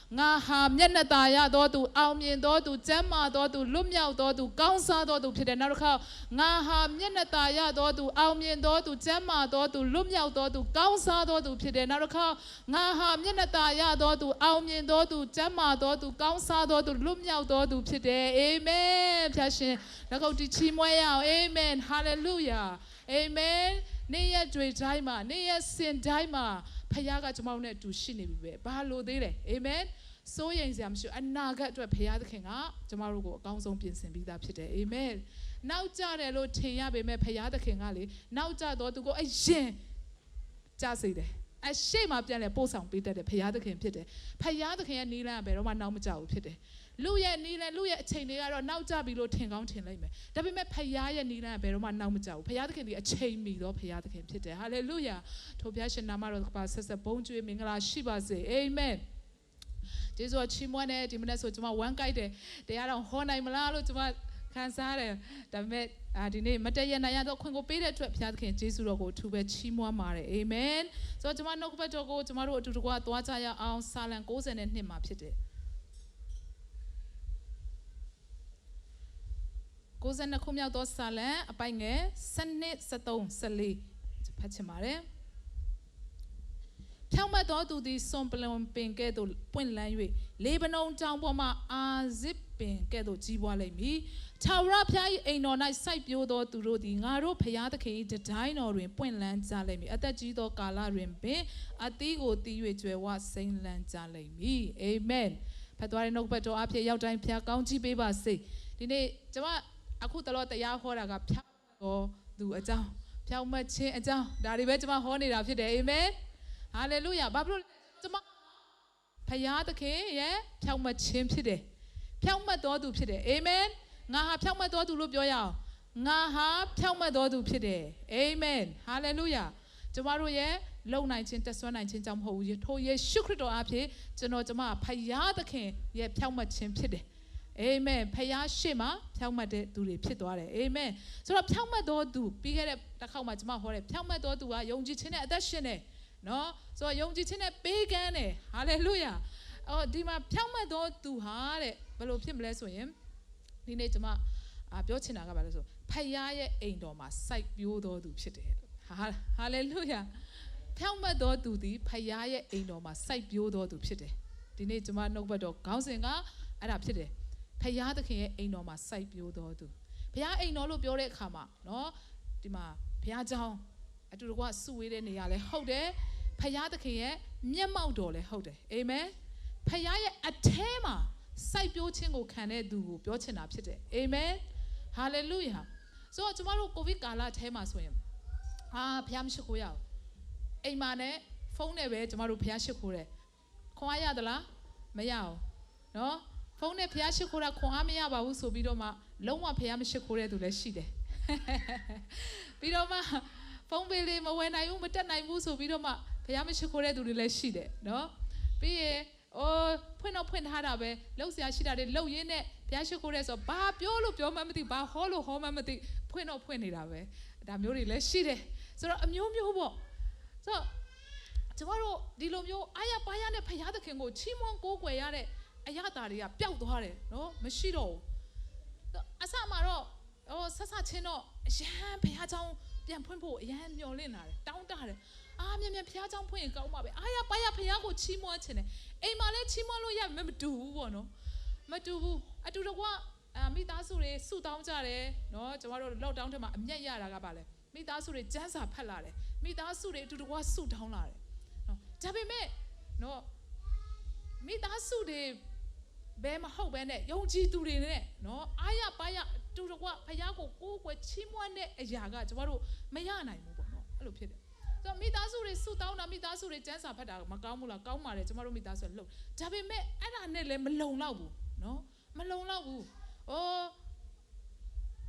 ngà hàm nhân là tài ya đó tu ao miên đó tu chém mà đó tu lúm nhau đó tu cao sa đó tuဖြစ်တယ်နောက်တစ်ခါngà hàm nhân là tài ya đó tu ao miên đó tu chém mà đó tu lúm nhau đó tu cao sa đó tuဖြစ်တယ်နောက်တစ်ခါngà hàm nhân là tài ya đó tu ao miên đó tu chém mà đó tu cao sa đó tu lúm nhau đó tuဖြစ်တယ်အာမင်ဖျားရှင်လက်ကုပ်တီချီးမွမ်းရအောင်အာမင်ဟာလေလုယာအာမင်နေ့ရက်တွေတိုင်းမှာနေ့ရက်စဉ်တိုင်းမှာဖခင်ကကျွန်တော်နဲ့အတူရှိနေပြီပဲဘာလို့သေးလဲအာမင်စိုးရိမ်စရာမရှိအနာဂတ်အတွက်ဖခင်သခင်ကကျွန်တော်တို့ကိုအကောင်းဆုံးပြင်ဆင်ပြီးသားဖြစ်တယ်အာမင်နောက်ကြတယ်လို့ထင်ရပေမဲ့ဖခင်သခင်ကလေနောက်ကြတော့သူကိုအရင်ကြစေတယ်အရှိမပြန်လဲပို့ဆောင်ပေးတတ်တယ်ဖခင်သခင်ဖြစ်တယ်ဖခင်သခင်ရဲ့နီးလန်းကဘယ်တော့မှနောက်မကြဘူးဖြစ်တယ်လူရဲ့နီးလန်းလူရဲ့အချိန်တွေကတော့နောက်ကြပြီလို့ထင်ကောင်းထင်လိုက်မယ်ဒါပေမဲ့ဖခင်ရဲ့နီးလန်းကဘယ်တော့မှနောက်မကြဘူးဖခင်သခင်ဒီအချိန်မီတော့ဖခင်သခင်ဖြစ်တယ်ဟာလေလုယာထိုဘုရားရှင်နာမတော်ကပါဆက်ဆက်ဘုန်းကျွေးမင်္ဂလာရှိပါစေအာမင်ကျေးဇူးတော်ချီးမွမ်းတဲ့ဒီမနေ့ဆိုကျွန်မဝမ်းကိုက်တယ်တရားတော်ဟောနိုင်မလားလို့ကျွန်မခံစားတယ်ဒါပေမဲ့ဒီနေ့မတည့်ရနိုင်ရတော့ခွင့်ကိုပေးတဲ့အတွက်ဘုရားသခင်ကျေးဇူးတော်ကိုအထူးပဲချီးမွမ်းပါတယ်အာမင်ဆိုတော့ကျွန်မနှုတ်ကပတ်တော်ကိုကျွန်မတို့အတူတကွသွားကြရအောင်စာလံ92မှာဖြစ်တယ်92ခုမြောက်သောစာလံအပိုင်ငယ်7 73 14ဖတ်ချင်ပါတယ်ဖြောင့်မတ်တော်သူသည်စွန်ပလွန်ပင်ကဲ့သို့ပွင့်လန်း၍လေဗနုန်တောင်ပေါ်မှအာဇစ်ပင်ကဲ့သို့ကြီးပွားလိမ့်မည်ထာဝရဘုရား၏အိမ်တော်၌စိုက်ပျိုးသောသူတို့သည်ငါတို့ဘုရားသခင်၏တံတိုင်းတော်တွင်ပွင့်လန်းကြလိမ့်မည်အသက်ကြီးသောကာလတွင်ပင်အသီးကိုတီး၍ကျွယ်ဝစိမ်းလန်းကြလိမ့်မည်အာမင်ဖတ်သွားတဲ့နှုတ်ဘတ်တော်အဖြစ်ရောက်တိုင်းဘုရားကောင်းချီးပေးပါစေဒီနေ့ကျွန်မအခုတလောတရားဟောတာကဖြောင့်တော်သူအကြောင်းဖြောင့်မတ်ခြင်းအကြောင်းဒါတွေပဲကျွန်မဟောနေတာဖြစ်တယ်အာမင်ဟာလေလုယာဘာဖြစ်လို့ကျွန်မဖခင်သခင်ရဲ့ဖြောင့်မတ်ခြင်းဖြစ်တယ်ဖြောင့်မတ်တော်သူဖြစ်တယ်အာမင်ငါဟာဖြောင့်မတ်တော်သူလို့ပြောရအောင်ငါဟာဖြောင့်မတ်တော်သူဖြစ်တယ်အာမင်ဟာလေလုယာကျွန်မတို့ရဲ့လုံနိုင်ခြင်းတက်ဆွမ်းနိုင်ခြင်းကြောင့်မဟုတ်ဘူးထိုယေရှုခရစ်တော်အဖြစ်ကျွန်မဖခင်သခင်ရဲ့ဖြောင့်မတ်ခြင်းဖြစ်တယ်အာမင်ဖခင်ရှေ့မှာဖြောင့်မတ်တဲ့သူတွေဖြစ်သွားတယ်အာမင်ဆိုတော့ဖြောင့်မတ်တော်သူပြီးခဲ့တဲ့တစ်ခေါက်မှာကျွန်မဟောတယ်ဖြောင့်မတ်တော်သူကယုံကြည်ခြင်းနဲ့အသက်ရှင်တယ်နော်ဆိုတော့ယုံကြည်ခြင်းနဲ့ပေးကမ်းတယ်ဟာလေလုယာဒီမှာဖြောင့်မတ်တော်သူဟာတဲ့ဘယ်လိုဖြစ်မလဲဆိုရင်ဒီနေ့ကျွန်မပြောချင်တာကဘာလဲဆိုဖခင်ရဲ့အိမ်တော်မှာစိုက်ပျိုးတော်သူဖြစ်တယ်ဟာလေလုယာဖြောင့်မတ်တော်သူသည်ဖခင်ရဲ့အိမ်တော်မှာစိုက်ပျိုးတော်သူဖြစ်တယ်ဒီနေ့ကျွန်မနှုတ်ဘတ်တော်ခေါင်းစဉ်ကအဲ့ဒါဖြစ်တယ်ဖခင်သခင်ရဲ့အိမ်တော်မှာစိုက်ပျိုးတော်သူဘုရားအိမ်တော်လို့ပြောတဲ့အခါမှာနော်ဒီမှာဘုရားကျောင်းအတူတကွစုဝေးတဲ့နေရာလဲဟုတ်တယ်ဖခင်သခင်ရဲ့မျက်မှောက်တော်လဲဟုတ်တယ်အာမင်ဖခင်ရဲ့အထဲမှာစိုက်ပျိုးခြင်းကိုခံတဲ့သူကိုပြောချင်တာဖြစ်တယ်အာမင်ဟာလေလုယာဆိုတော့ကျွန်တော်တို့ကိုဗစ်ကာလအထဲမှာဆိုရင်ဘုရားမရှိခိုးရအောင်အိမ်မှာနဲ့ဖုန်းနဲ့ပဲကျွန်တော်တို့ဘုရားရှိခိုးတယ်ခွန်အားရသလားမရအောင်နော်ဖုန်းနဲ့ဖျားရှိခိုးတာခွန်အားမရပါဘူးဆိုပြီးတော့မှလုံးဝဖျားမရှိခိုးတဲ့သူလည်းရှိတယ်ပြီးတော့မှဖုန်းပေးလေးမဝယ်နိုင်ဘူးမတက်နိုင်ဘူးဆိုပြီးတော့မှဖျားမရှိခိုးတဲ့သူတွေလည်းရှိတယ်နော်ပြီးရင်ဖွင့်ထားတာပဲလှုပ်ရှားရှိတာတွေလှုပ်ရင်းနဲ့ဖျားရှိခိုးတဲ့ဆိုဘာပြောလို့ပြောမှမသိဘာဟောလို့ဟောမှမသိဖွင့်နေတာပဲဒါမျိုးတွေလည်းရှိတယ်ဆိုတော့အမျိုးမျိုးပေါ့ဆိုတော့ကျွန်တော်တို့ဒီလိုမျိုးအားရပါးရနဲ့ဖျားသခင်ကိုချီးမွမ်းကိုးကွယ်ရတဲ့အရာတာတွေကပျောက်သွားတယ်နော်မရှိတော့ဘူးအစမှာတော့ဆက်ချင်းတော့အရန်ဘုရားကျောင်းပြန်ဖွင့်ဖို့အရန်မျှော်လင့်လာတယ်တောင်းတတယ်မြန်ဘုရားကျောင်းဖွင့်ရင်ကောင်းပါပဲအားရပါးရဘုရားကိုချီးမွမ်းခြင်းတယ်အိမ်မှာလည်းချီးမွမ်းလို့ရမယ်မတူဘူးပေါ့နော်မတူဘူးအတူတကွမိသားစုတွေစုတောင်းကြတယ်နော်ကျွန်တော်တို့လောက်တောင်းထဲမှာအမျက်ရတာကပါလဲမိသားစုတွေစမ်းစာဖတ်လာတယ်မိသားစုတွေအတူတကွစုတောင်းလာတယ်နော်ဒါပေမဲ့နော်မိသားစုတွေဘယ်မဟုတ်ပဲနဲ့ယုံကြည်သူတွေနဲ့နော်အားရပါရတူတကွဖခင်ကိုကိုးကွယ်ချီးမွမ်းတဲ့အရာကကျမတို့မရနိုင်ဘူးပေါ့နော်အဲ့လိုဖြစ်တယ်ဆိုတော့မိသားစုတွေစုတောင်းတာမိသားစုတွေစမ်းစာဖတ်တာမကောင်းဘူးလားကောင်းပါတယ်ကျမတို့မိသားစုလှုပ်ဒါပေမဲ့အဲ့ဒါနဲ့လည်းမလုံလောက်ဘူးနော်မလုံလောက်ဘူး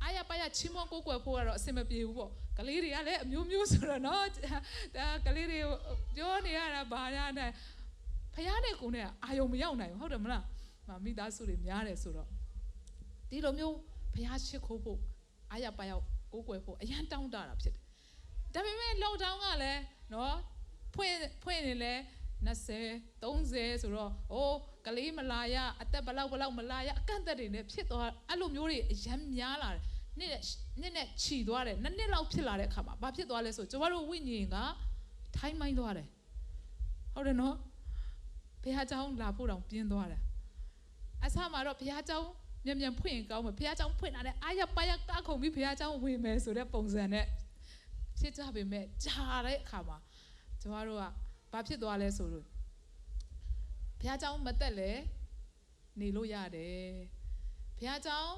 အားရပါရချီးမွမ်းကိုးကွယ်ဖို့ကတော့အဆင်မပြေဘူးပေါ့ကလေးတွေကလည်းအမျိုးမျိုးဆိုတော့နော်ဒါကလေးတွေပြောနေရတာဘာညာနဲ့ဖခင်နဲ့ကိုယ်နဲ့အာယုံမရောက်နိုင်ဘူးဟုတ်တယ်မလားမိသားစုတွေများတယ်ဆိုတော့ဒီလိုမျိုးဘုရားရှိခိုးဖို့အားရပါရောက်ကိုးကွယ်ဖို့အရန်တောင်းတတာဖြစ်တယ်ဒါပေမဲ့ lockdown ကလည်းနော်ဖွင့်နေလဲ 20 30ဆိုတော့အိုးကလေးမလာရအသက်ဘလောက်မလာရအကန့်အသတ်တွေနဲ့ဖြစ်သွားအဲ့လိုမျိုးတွေအရန်များလာတယ်နှစ်နဲ့ခြီသွားတယ်နှစ်လောက်ဖြစ်လာတဲ့အခါမှာဘာဖြစ်သွားလဲဆိုကျမတို့ဝိညာဉ်ကထိုင်းမိုင်းသွားတယ်ဟုတ်တယ်နော်ဘုရားကျောင်းလာဖို့တောင်ပြင်းသွားတယ်အဆမှာတော့ဘုရားကျောင်းမြန်ဖွင့်ရင်ကောင်းမယ်ဘုရားကျောင်းဖွင့်လာတဲ့အားရပါရကခုံပြီးဘုရားကျောင်းဝင်မယ်ဆိုတဲ့ပုံစံနဲ့ဖြစ်ကြပေမဲ့ကြားတဲ့အခါမှာကျမတို့ကဘာဖြစ်သွားလဲဆိုလို့ဘုရားကျောင်းမတက်လဲနေလို့ရတယ်ဘုရားကျောင်း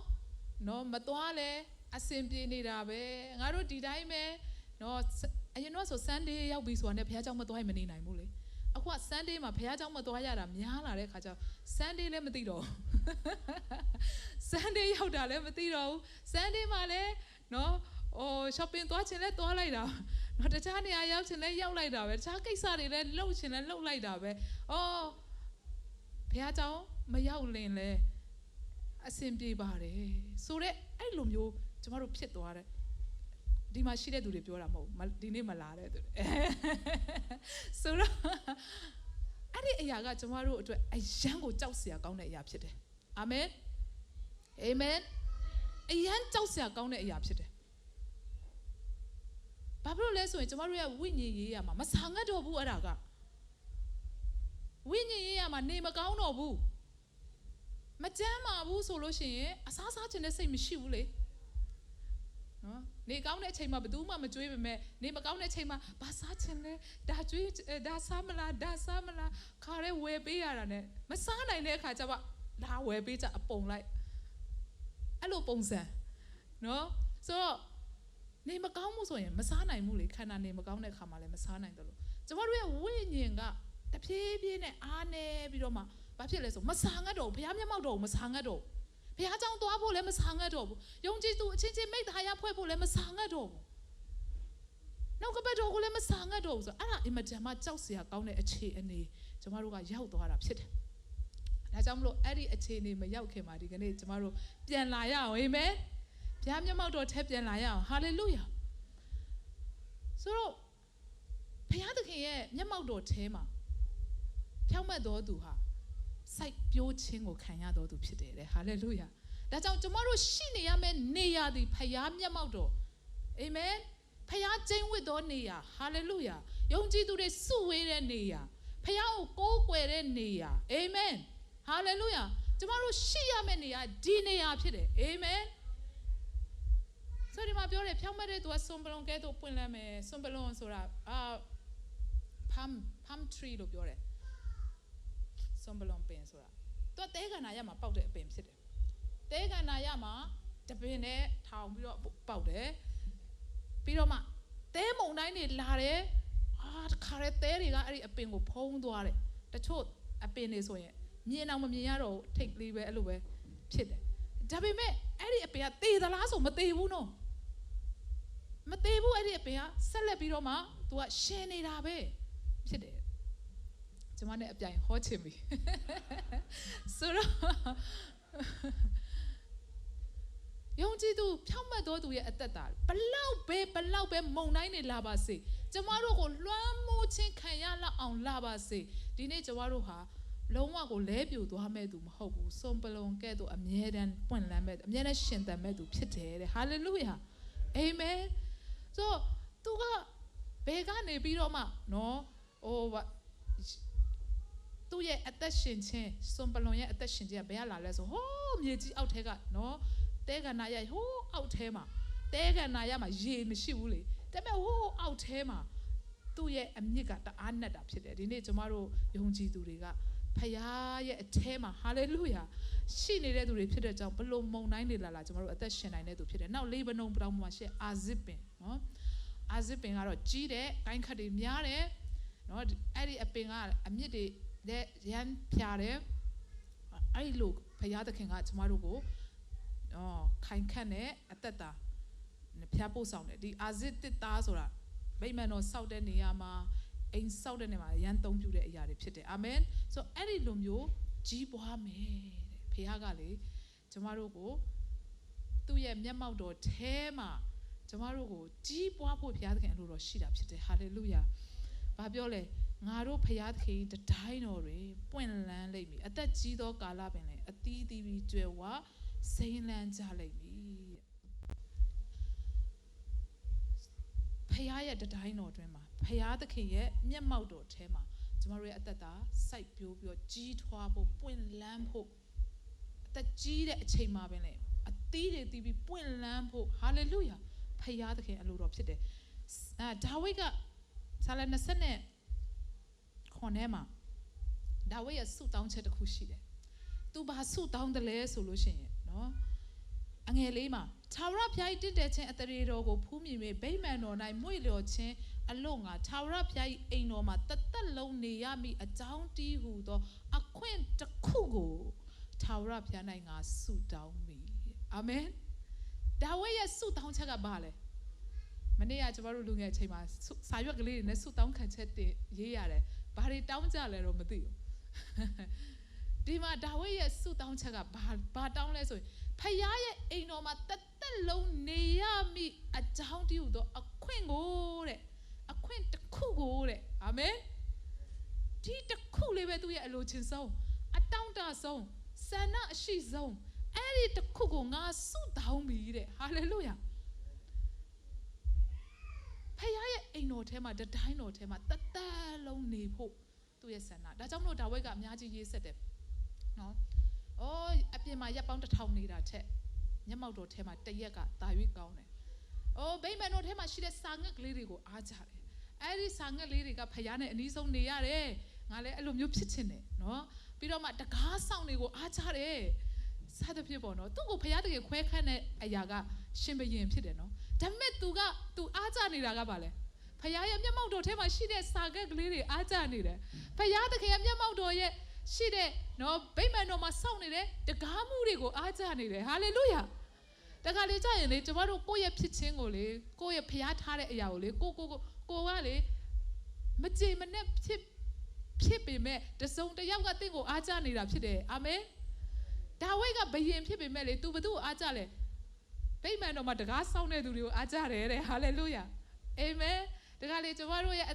နော်မသွားလဲအစင်ပြေနေတာပဲငါတို့ဒီတိုင်းပဲနော်အရင်တော့ဆို Sunday ရောက်ပြီဆိုတာနဲ့ဘုရားကျောင်းမသွားရင်မနေနိုင်ဘူးလေအခုက Sunday မှာဘုရားကျောင်းမသွားရတာများလာတဲ့ခါကျတော့ Sunday လည်းမသိတော့ဘူး Sunday ရောက်တာလည်းမသိတော့ဘူး Sunday မှာလည်းနော်shopping သွားချင်လဲသွားလိုက်တာနော်တခြားနေရာရောက်ချင်လဲရောက်လိုက်တာပဲတခြားကိစ္စတွေလည်းလှုပ်ချင်လဲလှုပ်လိုက်တာပဲဘုရားကျောင်းမရောက်လင်လဲအဆင်ပြေပါတယ်ဆိုတော့အဲ့လိုမျိုးကျမတို့ဖြစ်သွားတယ်ဒီမှာရှိတဲ့သူတွေပြောတာမဟုတ်ဒီနေ့မလာတဲ့သူဆိုတော့အဲ့ဒီအရာကကျမတို့အတွက်အယံကိုကြောက်စရာကောင်းတဲ့အရာဖြစ်တယ်အာမင်အာမင်အယံကြောက်စရာကောင်းတဲ့အရာဖြစ်တယ်ဘာဖြစ်လို့လဲဆိုရင်ကျမတို့ရဲ့ဝိညာဉ်ရေးရမှာမဆာငတ်တော့ဘူးအဲ့ဒါကဝိညာဉ်ရေးရမှာနေမကောင်းတော့ဘူးမကြမ်းပါဘူးဆိုလို့ရှိရင်အစားစားခြင်းနဲ့စိတ်မရှိဘူးလေနော်နေကောင်းတဲ့အချိန်မှာဘယ်သူမှမကြွေးပေမဲ့နေမကောင်းတဲ့အချိန်မှာဘာစားခြင်းလဲဒါကြွေးဒါစားမလားဒါစားမလားခါရဲဝယ်ပေးရတာ ਨੇ မစားနိုင်တဲ့အခါကျတော့ဒါဝယ်ပေးကြအပုံလိုက်အဲ့လိုပုံစံနော်ဆိုတော့နေမကောင်းမှုဆိုရင်မစားနိုင်ဘူးလေခန္ဓာနေမကောင်းတဲ့အခါမှာလည်းမစားနိုင်တယ်လို့ကျမတို့ရဲ့ဝိညာဉ်ကတဖြည်းဖြည်းနဲ့အားနေပြီးတော့မှဘာဖြစ်လဲဆိုမဆာငတ်တော့ဘုရားမျက်မှောက်တော့မဆာငတ်တော့ဘုရားကျောင်းသွားဖို့လည်းမဆာငတ်တော့ဘူးယုံကြည်သူအချင်းချင်းမိသားရဖွဲ့ဖို့လည်းမဆာငတ်တော့ဘူးနောက်ကပတ်တော်ကိုလည်းမဆာငတ်တော့ဘူးဆိုအဲ့ဒါအင်မတန်မှကြောက်စရာကောင်းတဲ့အခြေအနေကျမတို့ကရောက်သွားတာဖြစ်တယ်ဒါကြောင့်မလို့အဲ့ဒီအခြေအနေမရောက်ခင်မှာဒီကနေ့ကျမတို့ပြန်လာရအောင်အာမင်ဘုရားမျက်မှောက်တော်ထက်ပြန်လာရအောင်ဟာလေလုယာဆိုတော့ဘုရားသခင်ရဲ့မျက်မှောက်တော်ထဲမှာဖြောင့်မတ်တော်သူဟာစိုက်ပျိုးခြင်းကိုခံရတော်သူဖြစ်တယ်ဟာလေလုယာဒါကြောင့်ကျမတို့ရှိနေရမယ့်နေရာသည်ဘုရားမျက်မှောက်တော်အာမင်ဘုရားကျင့်ဝတ်တော်နေရာဟာလေလုယာယုံကြည်သူတွေစုဝေးတဲ့နေရာဘုရားကိုကိုးကွယ်တဲ့နေရာအာမင်ဟာလေလုယာကျမတို့ရှိရမယ့်နေရာဒီနေရာဖြစ်တယ်အာမင်ဆိုဒီမှာပြောတယ်ဖြောင့်မတ်တဲ့သူကစွန်ပလွန်ကဲတော့ပွင့်လန်းမယ်စွန်ပလွန်ဆိုတာpalm tree လို့ပြောတယ်စွန်ပလွန်ပင်ဆိုတာသူကတဲခန္ဓာရမှာပေါက်တဲ့အပင်ဖြစ်တယ်တဲခန္ဓာရမှာတပင်နဲ့ထောင်ပြီးတော့ပေါက်တယ်ပြီးတော့မှတဲမုန်တိုင်းတွေလာတယ်တခါရဲတဲတွေကအဲ့ဒီအပင်ကိုဖုံးသွားတယ်တချို့အပင်တွေဆိုရင်မြင်အောင်မမြင်ရတော့ထိတ်လေးပဲအဲ့လိုပဲဖြစ်တယ်ဒါပေမဲ့အဲ့ဒီအပင်ကသေသလားဆိုမသေဘူးနော်မသေးဘူးအဲ့ဒီအပင်ကဆက်လက်ပြီးတော့မှ तू ကရှင်နေတာပဲဖြစ်တယ်ကျွန်မနဲ့အပြိုင်ဟောချင်ပြီဆိုတော့ယုံကြည်သူဖြောင့်မတ်တော်သူရဲ့အသက်တာဘလောက်ပဲမုန်တိုင်းနေလာပါစေကျမတို့ကိုလွှမ်းမိုးခြင်းခံရလောက်အောင်လာပါစေဒီနေ့ကျမတို့ဟာလုံးဝကိုလဲပြိုသွားမဲ့သူမဟုတ်ဘူးစွန်ပလွန်ကဲ့သို့အမြဲတမ်းပွင့်လန်းမဲ့အမြဲတမ်းရှင်သန်မဲ့သူဖြစ်တယ်တဲ့ဟာလေလုယာအာမင်ဆိုသူကဘယ်ကနေပြီးတော့မှနော်သူ့ရဲ့အသက်ရှင်ခြင်းစွန်ပလွန်ရဲ့အသက်ရှင်ခြင်းကဘယ်ကလာလဲဆိုဟိုးမြေကြီးအောက်ထဲကနော်တဲကနာရဟိုးအောက်ထဲမှာတဲကနာရမှာရေမရှိဘူးလေဒါပေမဲ့ဟိုးအောက်ထဲမှာသူ့ရဲ့အမြစ်ကတအားနဲ့တာဖြစ်တယ်ဒီနေ့ကျမတို့ယုံကြည်သူတွေကဖခင်ရဲ့အထဲမှာဟာလေလုယာရှိနေတဲ့သူတွေဖြစ်တဲ့ကြောင့်ဘလို့မုန်တိုင်းတွေလာကျမတို့အသက်ရှင်နိုင်တဲ့သူဖြစ်တယ်နောက်လေဗနုန်ပတောင်မှာရှိအာဇစ်ပင်နော်အာဇစ်ပင်ကတော့ကြီးတယ်ကိုင်းခတ်တွေများတယ်နော်အဲ့ဒီအပင်ကအမြစ်တွေလက်ရမ်းဖြာတယ်အဲ့လိုဘုရားသခင်ကကျမတို့ကိုခိုင်ခန့်နဲ့အသက်တာဖျားပို့ဆောင်တယ်ဒီအာဇစ်တစ်သားဆိုတာဗိမာန်တော်စောက်တဲ့နေရာမှာအိမ်စောက်တဲ့နေရာမှာရန်သုံးပြတဲ့အရာတွေဖြစ်တယ်အာမင်ဆိုအဲ့ဒီလိုမျိုးကြီးပွားမယ်တဲ့ဘုရားကလေကျမတို့ကိုသူ့ရဲ့မျက်မှောက်တော်ထဲမှာကျမတို့ကိုကြီးပွားဖို့ဘုရားသခင်အလိုတော်ရှိတာဖြစ်တယ်ဟာလေလုယာဘာပြောလဲ ငါတို့ဖျားသခင်တတိုင်းတော်တွေပွင့်လန်းလိမ့်မည်အသက်ကြီးသောကာလပင်လည်းအသီးသီးပြီးကျွယ်ဝစိမ်းလန်းကြလိမ့်မည်ဖျားရဲ့တတိုင်းတော်တွင်မှာဖျားသခင်ရဲ့မျက်မှောက်တော်ထဲမှာကျမတို့ရဲ့အသက်တာစိုက်ပျိုးပြီးတော့ကြီးထွားဖို့ပွင့်လန်းဖို့အသက်ကြီးတဲ့အချိန်မှာပင်လည်းအသီးတွေတီးပြီးပွင့်လန်းဖို့ဟာလေလုယာဖျားသခင်အလိုတော်ဖြစ်တယ်ဒါဝိဒ်ကဆာလ20နဲ့ခွန်ထဲမှာဒါဝိဒ်ရဲ့ဆုတောင်းချက်တစ်ခုရှိတယ်သူဘာဆုတောင်းတယ်လဲဆိုလို့ရှိရင်နော်အငယ်လေးမှာထာဝရဘုရား၏တင့်တယ်ခြင်းအတရေတော်ကိုဖူးမြင်၍ဗိမာန်တော်၌မွေ့လျော်ခြင်းအလို့ငါထာဝရဘုရား၏အိမ်တော်မှာတသက်လုံးနေရမည်အကြောင်းတည်းဟူသောအခွင့်တစ်ခုကိုထာဝရဘုရား၌ငါဆုတောင်းမိအာမင်ဒါဝိဒ်ရဲ့ဆုတောင်းချက်ကဘာလဲမနေ့ကကျမတို့လူငယ်အချိန်မှာစာရွက်ကလေးတွေနဲ့ဆုတောင်းခံချက်တင်ရေးရတယ်ဘာတွေတောင်းကြလဲတော့မသိဘူးဒီမှာဒါဝိဒ်ရဲ့ဆုတောင်းချက်ကဘာတောင်းလဲဆိုရင်ဖခင်ရဲ့အိမ်တော်မှာတသက်လုံးနေရမည်အကြောင်းတည်းဟူသောအခွင့်ကိုတဲ့အခွင့်တစ်ခုကိုတဲ့အာမင်ဒီတစ်ခုလေးပဲသူ့ရဲ့အလိုချင်ဆုံးအတောင့်တဆုံးဆန္ဒအရှိဆုံးအဲ့ဒီတစ်ခုကိုငါဆုတောင်းပြီတဲ့ဟာလေလုယာဖခင်ရဲ့အိမ်တော်ထဲမှာတတိုင်းတော်ထဲမှာတသက်လုံးနေဖို့သူ့ရဲ့ဆန္ဒဒါကြောင့်မလို့ဒါဝိဒ်ကအများကြီးရေးဆက်တယ်နော်အပြင်မှာရက်ပေါင်း1000နေတာထက်မျက်မှောက်တော်ထဲမှာတရက်ကသာ၍ကောင်းတယ်ဗိမာန်တော်ထဲမှာရှိတဲ့စာငတ်ကလေးတွေကိုအားကြတယ်အဲ့ဒီစာငတ်လေးတွေကဖခင်နဲ့အနီးဆုံးနေရတယ်ငါလည်းအဲ့လိုမျိုးဖြစ်ချင်တယ်နော်ပြီးတော့မှတကားဆောင်တွေကိုအားကြတယ်စသဖြင့်ပေါ့နော်သူ့ကိုဖခင်တကယ်ခွဲခန့်တဲ့အရာကရှင်ဘရင်ဖြစ်တယ်နော်ဒါပေမဲ့သူအားကြနေတာကဘာလဲဖခင်ရဲ့မျက်မှောက်တော်ထဲမှာရှိတဲ့စာငတ်ကလေးတွေအားကြနေတယ်ဖခင်တကယ်မျက်မှောက်တော်ရဲ့ရှိတဲ့နော်ဗိမာန်တော်မှာစောင့်နေတဲ့တကားမှုတွေကိုအားကြနေတယ်ဟာလေလုယာတခါလေကြာရင်လေကျမတို့ကိုယ့်ရဲ့ဖြစ်ခြင်းကိုလေကိုယ့်ရဲ့ဖျားထားတဲ့အရာကိုလေကိုကလေမကြည်မနဲ့ဖြစ်ပေမဲ့တစုံတစ်ယောက်ကတင့်ကိုအားကြနေတာဖြစ်တယ်အာမင်ဒါဝိဒ်ကဘယင်ဖြစ်ပေမဲ့လေ तू ဘသူ့ကိုအားကြလဲဗိမာန်တော်မှာတကားစောင့်နေသူတွေကိုအားကြတယ်တဲ့ဟာလေလုယာအာမင်တခါလေကျမတို့ရဲ့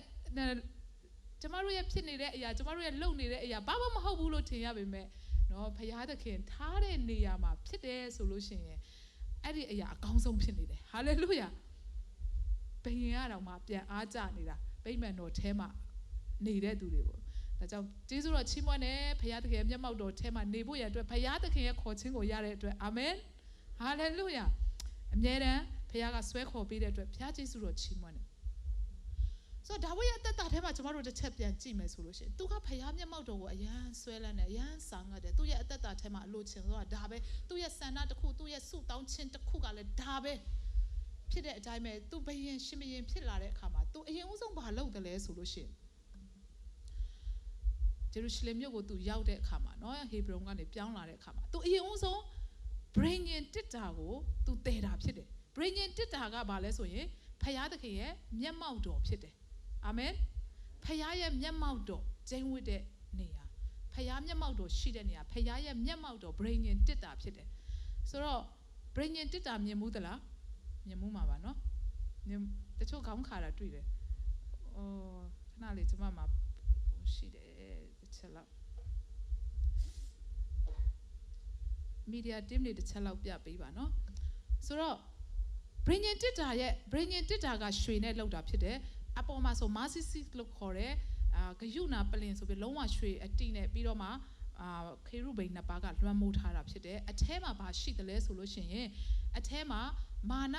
ဖြစ်နေတဲ့အရာကျမတို့ရဲ့လုပ်နေတဲ့အရာဘာမှမဟုတ်ဘူးလို့ထင်ရပေမဲ့နော်ဘုရားသခင်ထားတဲ့နေရာမှာဖြစ်တယ်ဆိုလို့ရှိရင်အဲ့ဒီအရာအကောင်းဆုံးဖြစ်နေတယ်ဟာလေလုယာဘယင်ရတော့မှပြန်အားကြနေတာဗိမာန်တော်ထဲမှာနေတဲ့သူတွေကိုဒါကြောင့်ကျေးဇူးတော်ချီးမွမ်းတယ်ဘုရားသခင်မျက်မှောက်တော်ထဲမှာနေဖို့ရတဲ့အတွက်ဘုရားသခင်ရဲ့ခေါ်ခြင်းကိုရတဲ့အတွက်အာမင်ဟာလေလုယာအမြဲတမ်းဘုရားကဆွဲခေါ်ပေးတဲ့အတွက်ဘုရားကျေးဇူးတော်ချီးမွမ်းတယ်ဆိုတော့ဒါဝိဒ်ရဲ့အသက်တာထဲမှာကျမတို့တစ်ချက်ပြန်ကြည့်မယ်ဆိုလို့ရှိရင်သူကဖခင်မျက်မှောက်တော်ကိုအယမ်းဆွဲလန်းတယ်အယမ်းဆောင်ရတယ်သူ့ရဲ့အသက်တာထဲမှာအလိုချင်ဆိုတာဒါပဲသူ့ရဲ့ဆန္ဒတစ်ခုသူ့ရဲ့ဆုတောင်းခြင်းတစ်ခုကလည်းဒါပဲဖြစ်တဲ့အတိုင်းပဲသူဘယင်ရှင်ဘယင်ဖြစ်လာတဲ့အခါမှာသူအရင်ဦးဆုံးဘာလုပ်တယ်လဲဆိုလို့ရှိရင်ဂျေရုရှလင်မြို့ကိုသူရောက်တဲ့အခါမှာနော်ဟေဘရုန်ကနေပြောင်းလာတဲ့အခါမှာသူအရင်ဦးဆုံးဗြိဉ္ဉ်တစ်တာကိုသူတည်တာဖြစ်တယ်ဗြိဉ္ဉ်တစ်တာကဘာလဲဆိုရင်ဖခင်သခင်ရဲ့မျက်မှောက်တော်ဖြစ်တယ်အာမင်ဖခင်ရဲ့မျက်မှောက်တော်ကျင်းဝတ်တဲ့နေရာဖခင်မျက်မှောက်တော်ရှိတဲ့နေရာဖခင်ရဲ့မျက်မှောက်တော်ဗြိဉ္ဉ်တစ်တာဖြစ်တယ်ဆိုတော့ဗြိဉ္ဉ်တစ်တာမြင်မှုသလားမြင်မှုမှာပါနော်တချို့ခေါင်းခါတာတွေ့တယ်ခဏလေးကျွန်မမှာရှိတယ်တစ်ချက်လောက်မီဒီယာတင်းတွေတစ်ချက်လောက်ပြပေးပါနော်ဆိုတော့ဗြိဉ္ဉ်တစ်တာကရွှေနဲ့လောက်တာဖြစ်တယ်အပေါ်မှာဆိုမာစီစီလို့ခေါ်တယ်ဂယုနာပလင်ဆိုပြီးလုံးဝရွှေအတိနဲ့ပြီးတော့မှခေရုဘိန်နှစ်ပါးကလွှမ်းမိုးထားတာဖြစ်တယ်အထဲမှာဘာရှိတယ်လဲဆိုလို့ရှိရင်အထဲမှာမာန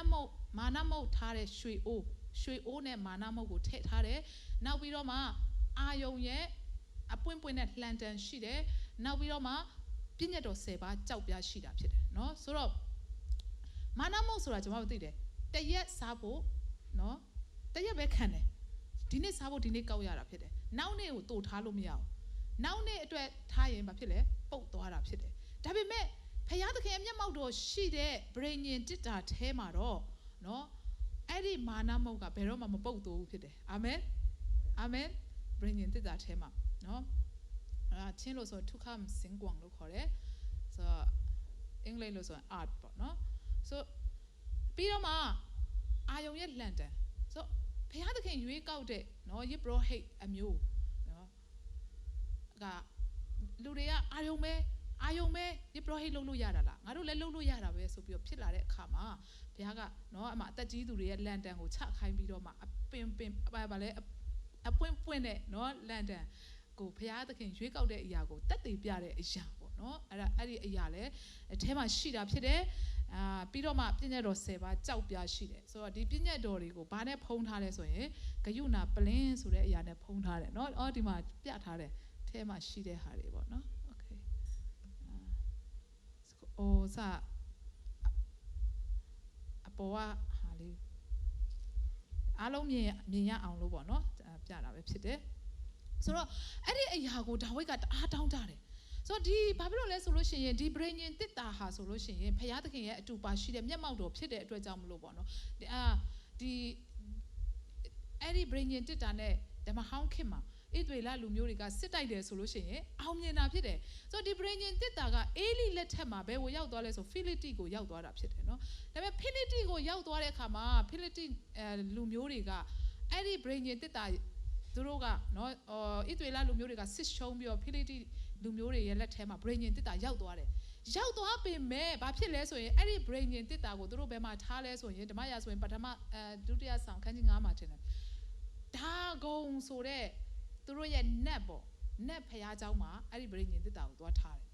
မုတ်ထားတဲ့ရွှေအိုးနဲ့မာနမုတ်ကိုထည့်ထားတယ်နောက်ပြီးတော့မှအာယုံရဲ့အပွင့်ပွင့်နဲ့လှန်တန်ရှိတယ်နောက်ပြီးတော့မှပြည့်ညတ်တော်10ပါးကြောက်ပြားရှိတာဖြစ်တယ်เนาะဆိုတော့မာနမုတ်ဆိုတာကျွန်တော်တို့သိတယ်တရက်စားဖို့เนาะတရက်ပဲခံတယ်ဒီနေ့စားဖို့ဒီနေ့ကောက်ရတာဖြစ်တယ်နောက်နေ့ကိုတိုးထားလို့မရဘူးနောက်နေ့အတွက်ထားရင်ဘာဖြစ်လဲပုတ်သွားတာဖြစ်တယ်ဒါပေမဲ့ဖခင်သခင်ရဲ့မျက်မှောက်တော်ရှိတဲ့ဗြိဉ္ဉ်တစ်တာထဲမှာတော့เนาะအဲ့ဒီမာနမုတ်ကဘယ်တော့မှမပုတ်သေးဘူးဖြစ်တယ်အာမင်အာမင်ဗြိဉ္ဉ်တစ်တာထဲမှာเนาะချင်းလို့ဆိုထုခမ်စင်ကွမ်လို့ခေါ်တယ်ဆိုတော့အင်္ဂလိပ်လို့ဆိုရင် art ပေါ့เนาะဆိုပြီးတော့မှအာယုံရဲ့လှန်တန်ဆိုဘုရားသခင်ရွေးကောက်တဲ့เนาะယေဘရဟိတ်အမျိုး လူတွေကအာယုံမဲဒီပရောဟိတ်လုပ်လို့ရတာလားငါတို့လည်းလုပ်လို့ရတာပဲဆိုပြီးတော့ဖြစ်လာတဲ့အခါမှာဘုရားကနော်အမအသက်ကြီးသူတွေရဲ့လန်တန်ကိုချခိုင်းပြီးတော့မှဗာလဲအပွင့်တဲ့နော်လန်တန်ကိုဘုရားသခင်ရွေးကောက်တဲ့အရာကိုတက်တည်ပြတဲ့အရာပေါ့နော်အဲ့ဒီအရာလည်းအထဲမှာရှိတာဖြစ်တယ်ပြီးတော့မှပြည့်ညတ်တော်10ပါးကြောက်ပြရှိတယ်ဆိုတော့ဒီပြည့်ညတ်တော်တွေကိုဘာနဲ့ဖုံးထားလဲဆိုရင်ဂယုဏပလင်းဆိုတဲ့အရာနဲ့ဖုံးထားတယ်နော်အော်ဒီမှာပြထားတယ်အထဲမှာရှိတဲ့ဟာတွေပေါ့နော်โอเคစအပေါ်ကဟာလေးအားလုံးမြင်ရအောင်လို့ပေါ့နော်ပြတာပဲဖြစ်တယ်ဆိုတော့အဲ့ဒီအရာကိုဒါဝိဒ်ကတအားတောင်းတတယ်ဆိုတော့ဒီဘာဖြစ်လို့လဲဆိုလို့ရှိရင်ဒီဗြိဉ္ဉ်တစ်တာဟာဆိုလို့ရှိရင်ဘုရားသခင်ရဲ့အတူပါရှိတဲ့မျက်မှောက်တော်ဖြစ်တဲ့အတွက်ကြောင့်မလို့ပေါ့နော်ဒီအဲ့ဒီဗြိဉ္ဉ်တစ်တာနဲ့ဓမ္မဟောင်းခင်မှာဣသရေလလူမျိုးတွေကစစ်တိုက်တယ်ဆိုလို့ရှိရင်အောင်မြင်တာဖြစ်တယ်ဆိုတော့ဒီဗြိဉ္ဉ်တစ်တာကအေလိလက်ထက်မှာဘယ်ကိုရောက်သွားလဲဆိုဖိလိတိကိုရောက်သွားတာဖြစ်တယ်နော်ဒါပေမဲ့ဖိလိတိကိုရောက်သွားတဲ့အခါမှာဖိလိတိလူမျိုးတွေကအဲ့ဒီဗြိဉ္ဉ်တစ်တာသူတို့ကနော်ဣသရေလလူမျိုးတွေကစစ်ရှုံးပြီးတော့ဖိလိတိလူမျိုးတွေရဲ့လက်ထဲမှာဗြိဉ္ဉ်တစ်တာရောက်သွားတယ်ရောက်သွားပေမဲ့ဘာဖြစ်လဲဆိုရင်အဲ့ဒီဗြိဉ္ဉ်တစ်တာကိုသူတို့ဘယ်မှာထားလဲဆိုရင်ဓမ္မရာဆိုရင်ပထမဒုတိယဆောင်ခန်းကြီး9မှာထင်တယ်ဒါဂုံဆိုတဲ့သူတို့ရဲ့နတ်ပေါ့နတ်ဖျားเจ้าမှာအဲ့ဒီဗြိဉ္ဉ်တစ်တာကိုသွားထားတယ်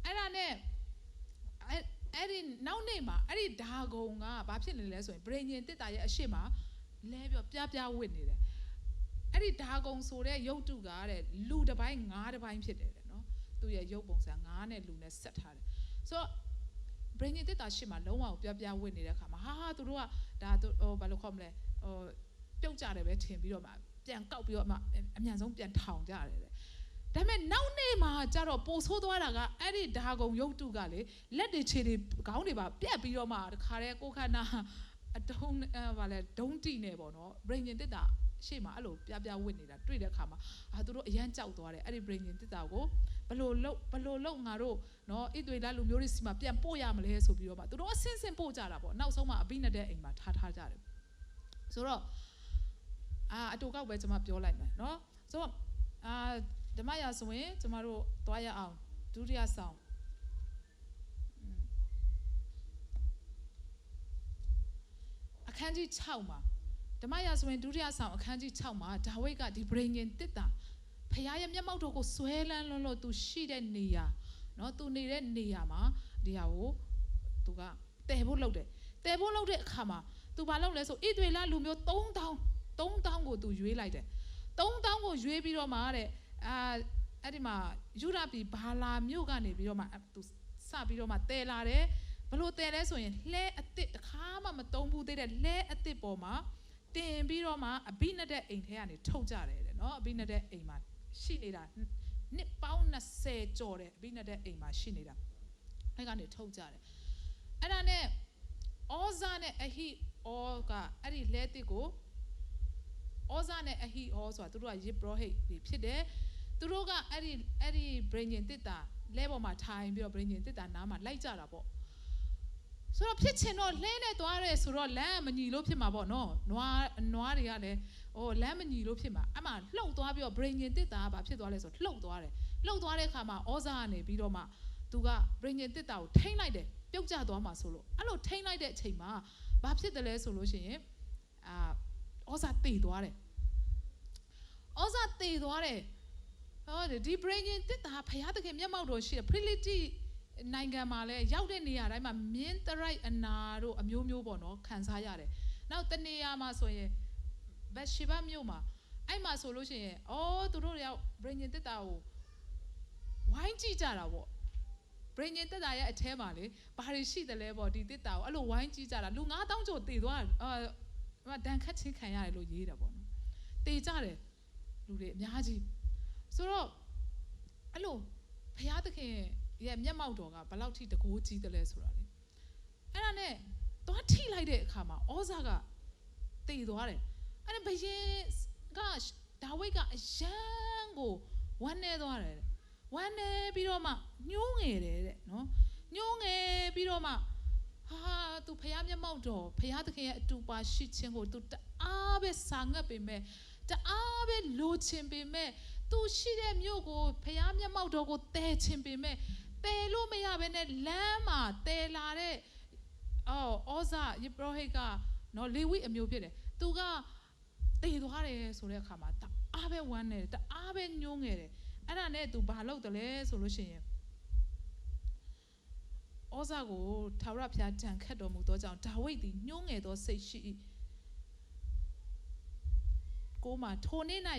အဲ့ဒါနဲ့အဲ့ဒီနောက်နေ့မှာအဲ့ဒီဒါဂုံကဘာဖြစ်နေလဲဆိုရင်ဗြိဉ္ဉ်တစ်တာရဲ့အရှိမလဲပြီးပြဝစ်နေတယ်အဲ့ဒီဒါဂုံဆိုတဲ့ရုပ်တုကတဲ့လူတစ်ပိုင်း9တစ်ပိုင်းဖြစ်တယ်နော်သူရဲ့ရုပ်ပုံစံ9နဲ့လူနဲ့ဆက်ထားတယ်ဆိုတော့ဗြိဉ္ဉ်တစ်တာရှိမှလုံးဝပြဝစ်နေတဲ့အခါမှာဟာသူတို့ကဒါဘာလို့ခေါ်မလဲပြုတ်ကြတယ်ပဲထင်ပြီးတော့မှပြန်ကောက်ပြီးတော့မှအမြန်ဆုံးပြန်ထောင်ကြတယ်တဲ့ဒါပေမဲ့နောက်နေ့မှာကျတော့ပိုဆိုးသွားတာကအဲ့ဒီဒါဂုံရုပ်တုကလေလက်တွေခြေတွေခေါင်းတွေပါပြက်ပြီးတော့မှတခါတည်းကိုခန္ဓာအတုံးဗာလဲဒုံးတိနေပေါ့နော်ဗြိဉ္ဉ်တစ်တာရှေ့မှာအဲ့လိုပြဝစ်နေတာတွေ့တဲ့အခါမှာသူတို့အရန်ကြောက်သွားတယ်အဲ့ဒီဗြိဉ္ဉ်တစ်တာကိုဘလို့လုံငါတို့နော်ဣသရေလလူမျိုးတွေစီမှာပြန်ပို့ရမလဲဆိုပြီးတော့မှသူတို့အဆင့်ပို့ကြတာပေါ့နောက်ဆုံးမှအဘိနဒက်အိမ်မှာထားကြတယ်ဆိုတော့အတူကောက်ပဲကျွန်မပြောလိုက်မယ်နော်ဆိုတော့ဓမ္မရာဆိုရင်ကျွန်မတို့သွားရအောင်ဒုတိယဆောင်အခန်းကြီး6မှာဓမ္မရာဆိုရင်ဒုတိယဆောင်အခန်းကြီး6မှာဒါဝိဒ်ကဒီဗြိဉ္ဉ်တစ်တာဖခင်ရဲ့မျက်မှောက်တော်ကိုဆွဲလန်းလွန်းလို့သူရှိတဲ့နေရာနော်သူနေတဲ့နေရာမှာဒီဟာကိုသူကတည်ဖို့လုပ်တယ်တည်ဖို့လုပ်တဲ့အခါမှာသူဘာလုပ်လဲဆိုဣသရေလလူမျိုး3000ကိုသူရွေးလိုက်တယ်3000ကိုရွေးပြီးတော့မှတဲ့အဲ့ဒီမှာယူဒပြည်ဘာလာမြို့ကနေပြီးတော့မှသူစပြီးတော့မှတည်လာတယ်ဘလို့တည်လဲဆိုရင်လှဲအစ်စ်တစ်ခါမှမတုံးဘူးသေးတဲ့လှဲအစ်စ်ပေါ်မှာတင်ပြီးတော့မှအဘိနဒက်အိမ်ထဲကနေထုတ်ကြတယ်တဲ့နော်အဘိနဒက်အိမ်မှာရှိနေတာနှစ်ပေါင်း20ကျော်တဲ့အဘိနဒက်အိမ်မှာရှိနေတာအဲ့ကနေထုတ်ကြတယ်အဲ့ဒါနဲ့ဩဇာနဲ့အဟိဩကအဲ့ဒီလှဲတစ်ကိုဩဇာနဲ့အဟိဩဆိုတာသူတို့ကယေဘရဟိတ်တွေဖြစ်တယ်သူတို့ကအဲ့ဒီဗြိဉ္ဉ်တစ်တာလဲပေါ်မှာထိုင်ပြီးတော့ဗြိဉ္ဉ်တစ်တာနားမှာလိုက်ကြတာပေါ့ဆိုတော့ဖြစ်ချင်တော့လှဲနဲ့သွားတယ်ဆိုတော့လမ်းမညီလို့ဖြစ်မှာပေါ့နော်နွားတွေကလည်းလမ်းမညီလို့ဖြစ်မှာအမှလှုပ်သွားပြီးတော့ဗြိဉ္ဉ်တစ်တာကဘာဖြစ်သွားလဲဆိုလှုပ်သွားတယ်လှုပ်သွားတဲ့အခါမှာဩဇာကနေပြီးတော့မှသူကဗြိဉ္ဉ်တစ်တာကိုထိမ့်လိုက်တယ်ပြုတ်ကျသွားမှာဆိုလို့အဲ့လိုထိမ့်လိုက်တဲ့အချိန်မှာဘာဖြစ်တယ်လဲဆိုလို့ရှိရင်ဩဇာတည်သွားတယ်ဩဇာတည်သွားတယ်ဒီဗြိဉ္ဉ်တစ်တာဘုရားသခင်မျက်မှောက်တော်ရှိတယ်ဖိလိတိနိုင်ငံမှာလည်းရောက်တဲ့နေရာတိုင်းမှာမြင်းတရိုက်အနာတို့အမျိုးမျိုးပေါ့နော်ခံစားရတယ်နောက်တနေရာမှာဆိုရင်ဘက်ရှေဘမြို့မှာအဲ့မှာဆိုလို့ရှိရင်သူတို့ရောက်ဗြိဉ္ဉ်တစ်တာကိုဝိုင်းကြည့်ကြတာပေါ့ဗြိဉ္ဉ်တစ်တာရဲ့အထဲမှာလေဘာတွေရှိတယ်လဲပေါ့ဒီတစ်တာကိုအဲ့လိုဝိုင်းကြည့်ကြတာလူ9000ကျော်တည်သွားဒဏ်ခတ်ချင်းခံရတယ်လို့ရေးတာပေါ့နော်တည်ကြတယ်လူတွေအများကြီးဆိုတော့အဲ့လိုဘုရားသခင်ရဲ့မျက်မှောက်တော်ကဘယ်လောက်ထိတကိုးကြီးတယ်လဲဆိုတာလေအဲ့ဒါနဲ့သွားထိလိုက်တဲ့အခါမှာဩဇာကတည်သွားတယ်အဲ့ဒါဘယင်ကဒါဝိဒ်ကအယံကိုဝမ်းနေသွားတယ်ဝမ်းနေပြီးတော့မှညှိုးငယ်တယ်တဲ့နော်ညှိုးငယ်ပြီးတော့မှသူဖခင်မျက်မှောက်တော်ဖခင်သခင်ရဲ့အတူပါရှိခြင်းကိုသူတအားပဲစာငတ်ပေမဲ့တအားပဲလိုချင်ပေမဲ့ သူရှိတဲ့မြို့ကိုဖျားမျက်မှောက်တော်ကိုတဲချင်ပေမဲ့တဲလို့မရဘဲနဲ့လမ်းမှာတဲလာတဲ့ဩဇာယေဘရဟိတ်ကနော်လေဝိအမျိုးဖြစ်တယ်သူကတည်သွားတယ်ဆိုတဲ့အခါမှာတအားပဲဝမ်းနေတယ်တအားပဲညှိုးငယ်တယ်အဲ့ဒါနဲ့သူဘာလုပ်တယ်လဲဆိုလို့ရှိရင်ဩဇာကိုထာဝရဘုရားတန်ခတ်တော်မူသောကြောင့်ဒါဝိဒ်သည်ညှိုးငယ်သောစိတ်ရှိကိုမှာထိုနေ့၌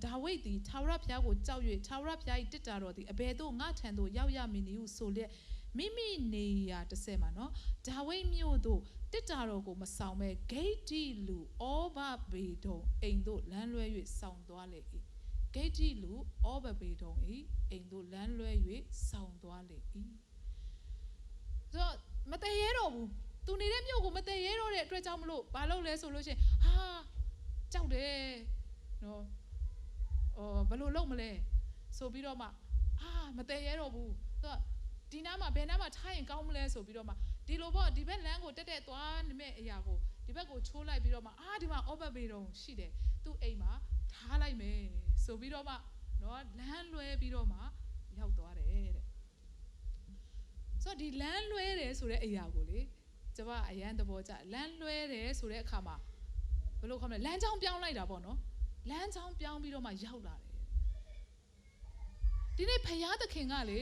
ဒါဝိဒ်သည်ထာဝရဘုရားကိုကြောက်၍ထာဝရဘုရား၏တစ်တာတော်သည်အဘယ်သို့ငါထံသို့ရောက်ရမည်နည်းဟုဆိုလျက်မိမိနေရာတစ်ဆက်မှာနော်ဒါဝိဒ်မြို့သို့တစ်တာတော်ကိုမဆောင်ပဲဂိတ္တိလူဩဘဘေဒုံအိမ်သို့လမ်းလွဲ၍ဆောင်သွားလေ၏ဂိတ္တိလူဩဘဘေဒုံ၏အိမ်သို့လမ်းလွဲ၍ဆောင်သွားလေ၏ဆိုတော့မတည့်ရဲတော့ဘူးသူနေတဲ့မြို့ကိုမတည့်ရဲတော့တဲ့အတွက်ကြောင့်မလို့ဘာလုပ်လဲဆိုလို့ရှိရင်ကြောက်တယ်နော်ဘယ်လိုလုပ်မလဲဆိုပြီးတော့မှမတည့်ရဲတော့ဘူးဆိုတော့ဒီနားမှာဘယ်နားမှာထားရင်ကောင်းမလဲဆိုပြီးတော့မှဒီလိုပေါ့ဒီဘက်လမ်းကိုတက်သွားနေမဲ့အရာကိုဒီဘက်ကိုချိုးလိုက်ပြီးတော့မှဒီမှာအော်ဘဘေတုံရှိတယ်သူ့အိမ်မှာထားလိုက်မယ်ဆိုပြီးတော့မှနော်လမ်းလွဲပြီးတော့မှရောက်သွားတယ်တဲ့ဆိုတော့ဒီလမ်းလွဲတယ်ဆိုတဲ့အရာကိုလေကျွန်မအရန်သဘောကျလမ်းလွဲတယ်ဆိုတဲ့အခါမှာဘယ်လိုခေါ်မလဲလမ်းကြောင်းပြောင်းလိုက်တာပေါ့နော်လမ်းကြောင်းပြောင်းပြီးတော့မှရောက်လာတယ်ဒီနေ့ဖယားသခင်ကလေ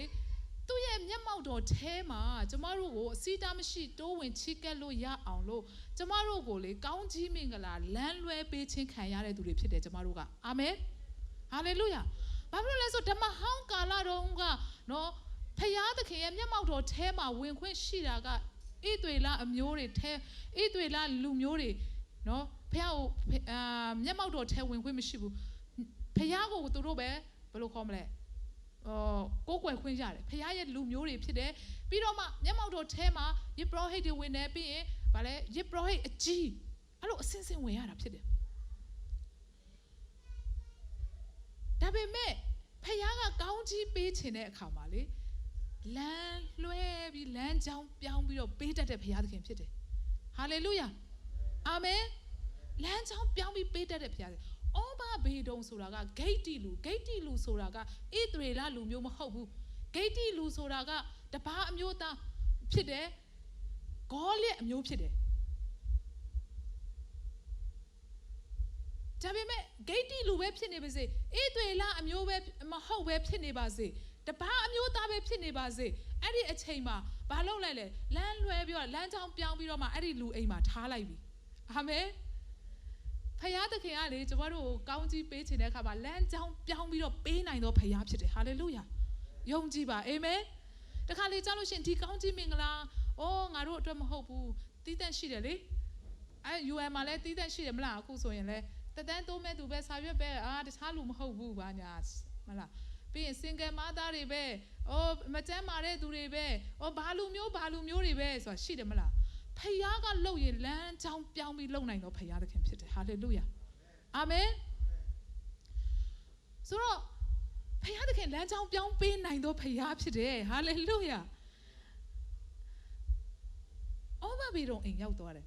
သူ့ရဲ့မျက်မှောက်တော်ထဲမှာကျမတို့ကိုအစီတားမရှိတိုးဝင်ချီးကပ်လို့ရအောင်လို့ကျမတို့ကိုလေကောင်းကြီးမင်္ဂလာလမ်းလွဲပေးခြင်းခံရတဲ့သူတွေဖြစ်တယ်ကျမတို့ကအာမင်ဟာလေလုယာဘာဖြစ်လို့လဲဆိုဓမ္မဟောင်းကာလတုန်းကနော်ဖယားသခင်ရဲ့မျက်မှောက်တော်ထဲမှာဝင်ခွင့်ရှိတာကဣသရေလအမျိုးတွေထဲဣသရေလလူမျိုးတွေနော်ဖယားကိုမျက်မှောက်တော်ထဲဝင်ခွင့်မရှိဘူးဖယားကိုသူတို့ပဲဘယ်လိုခေါ်မလဲကိုယ်ကွယ်ခွင့်ရတယ်ဖခင်ရဲ့လူမျိုးတွေဖြစ်တယ်ပြီးတော့မှမျက်မှောက်တော်ထဲမှာယေဘရဟိတ်တွေဝင်နေပြီးရင်ဗာလဲယေဘရဟိတ်အကြီးအဲ့လိုအစင်းစင်းဝင်ရတာဖြစ်တယ်ဒါပေမဲ့ဖခင်ကကောင်းကြီးပေးခြင်းတဲ့အခါမှာလေလမ်းလွှဲပြီးလမ်းကြောင်းပြောင်းပြီးတော့ပေးတတ်တဲ့ဖခင်သခင်ဖြစ်တယ်ဟာလေလုယာအာမင်လမ်းကြောင်းပြောင်းပြီးပေးတတ်တဲ့ဖခင်ဩဘဘေဒုံဆိုတာကဂိတ္တိလူဆိုတာကဣသရေလလူမျိုးမဟုတ်ဘူးဂိတ္တိလူဆိုတာကတပါးအမျိုးသားဖြစ်တယ်ဂေါလိယအမျိုးဖြစ်တယ်ဒါပေမဲ့ဂိတ္တိလူပဲဖြစ်နေပါစေဣသရေလအမျိုးပဲမဟုတ်ပဲဖြစ်နေပါစေတပါးအမျိုးသားပဲဖြစ်နေပါစေအဲ့ဒီအချိန်မှာဘာလုပ်လိုက်လဲလမ်းလွှဲပြီးတော့လမ်းကြောင်းပြောင်းပြီးတော့မှအဲ့ဒီလူအိမ်မှာထားလိုက်ပြီအာမင်ဖယားသခင်ကလေကျမတို့ကိုကောင်းကြီးပေးခြင်းတဲ့အခါမှာလမ်းကြောင်းပြောင်းပြီးတော့ပေးနိုင်သောဖယားဖြစ်တယ်ဟာလေလုယာယုံကြည်ပါအာမင်တခါလေကြားလို့ရှိရင်ဒီကောင်းကြီးမင်္ဂလာငါတို့အတွက်မဟုတ်ဘူးတီးတန့်ရှိတယ်လေUN မှာလည်းတီးတန့်ရှိတယ်မလားအခုဆိုရင်လည်းတသန်းသုံးမဲ့သူပဲစာရွက်ပဲတခြားလူမဟုတ်ဘူးဘာညာမလားပြီးရင် single mother တွေပဲမကျန်းမာတဲ့သူတွေပဲဘာလူမျိုးတွေပဲဆိုတာရှိတယ်မလားဖယားကလှုပ်ရင်လမ်းကြောင်းပြောင်းပြီးလှုပ်နိုင်တော့ဖယားသခင်ဖြစ်တယ်ဟာလေလုယာအာမင်ဆိုတော့ဖယားသခင်လမ်းကြောင်းပြောင်းပေးနိုင်တော့ဖယားဖြစ်တယ်ဟာလေလုယာဩဘဘေတုံအိမ်ရောက်သွားတယ်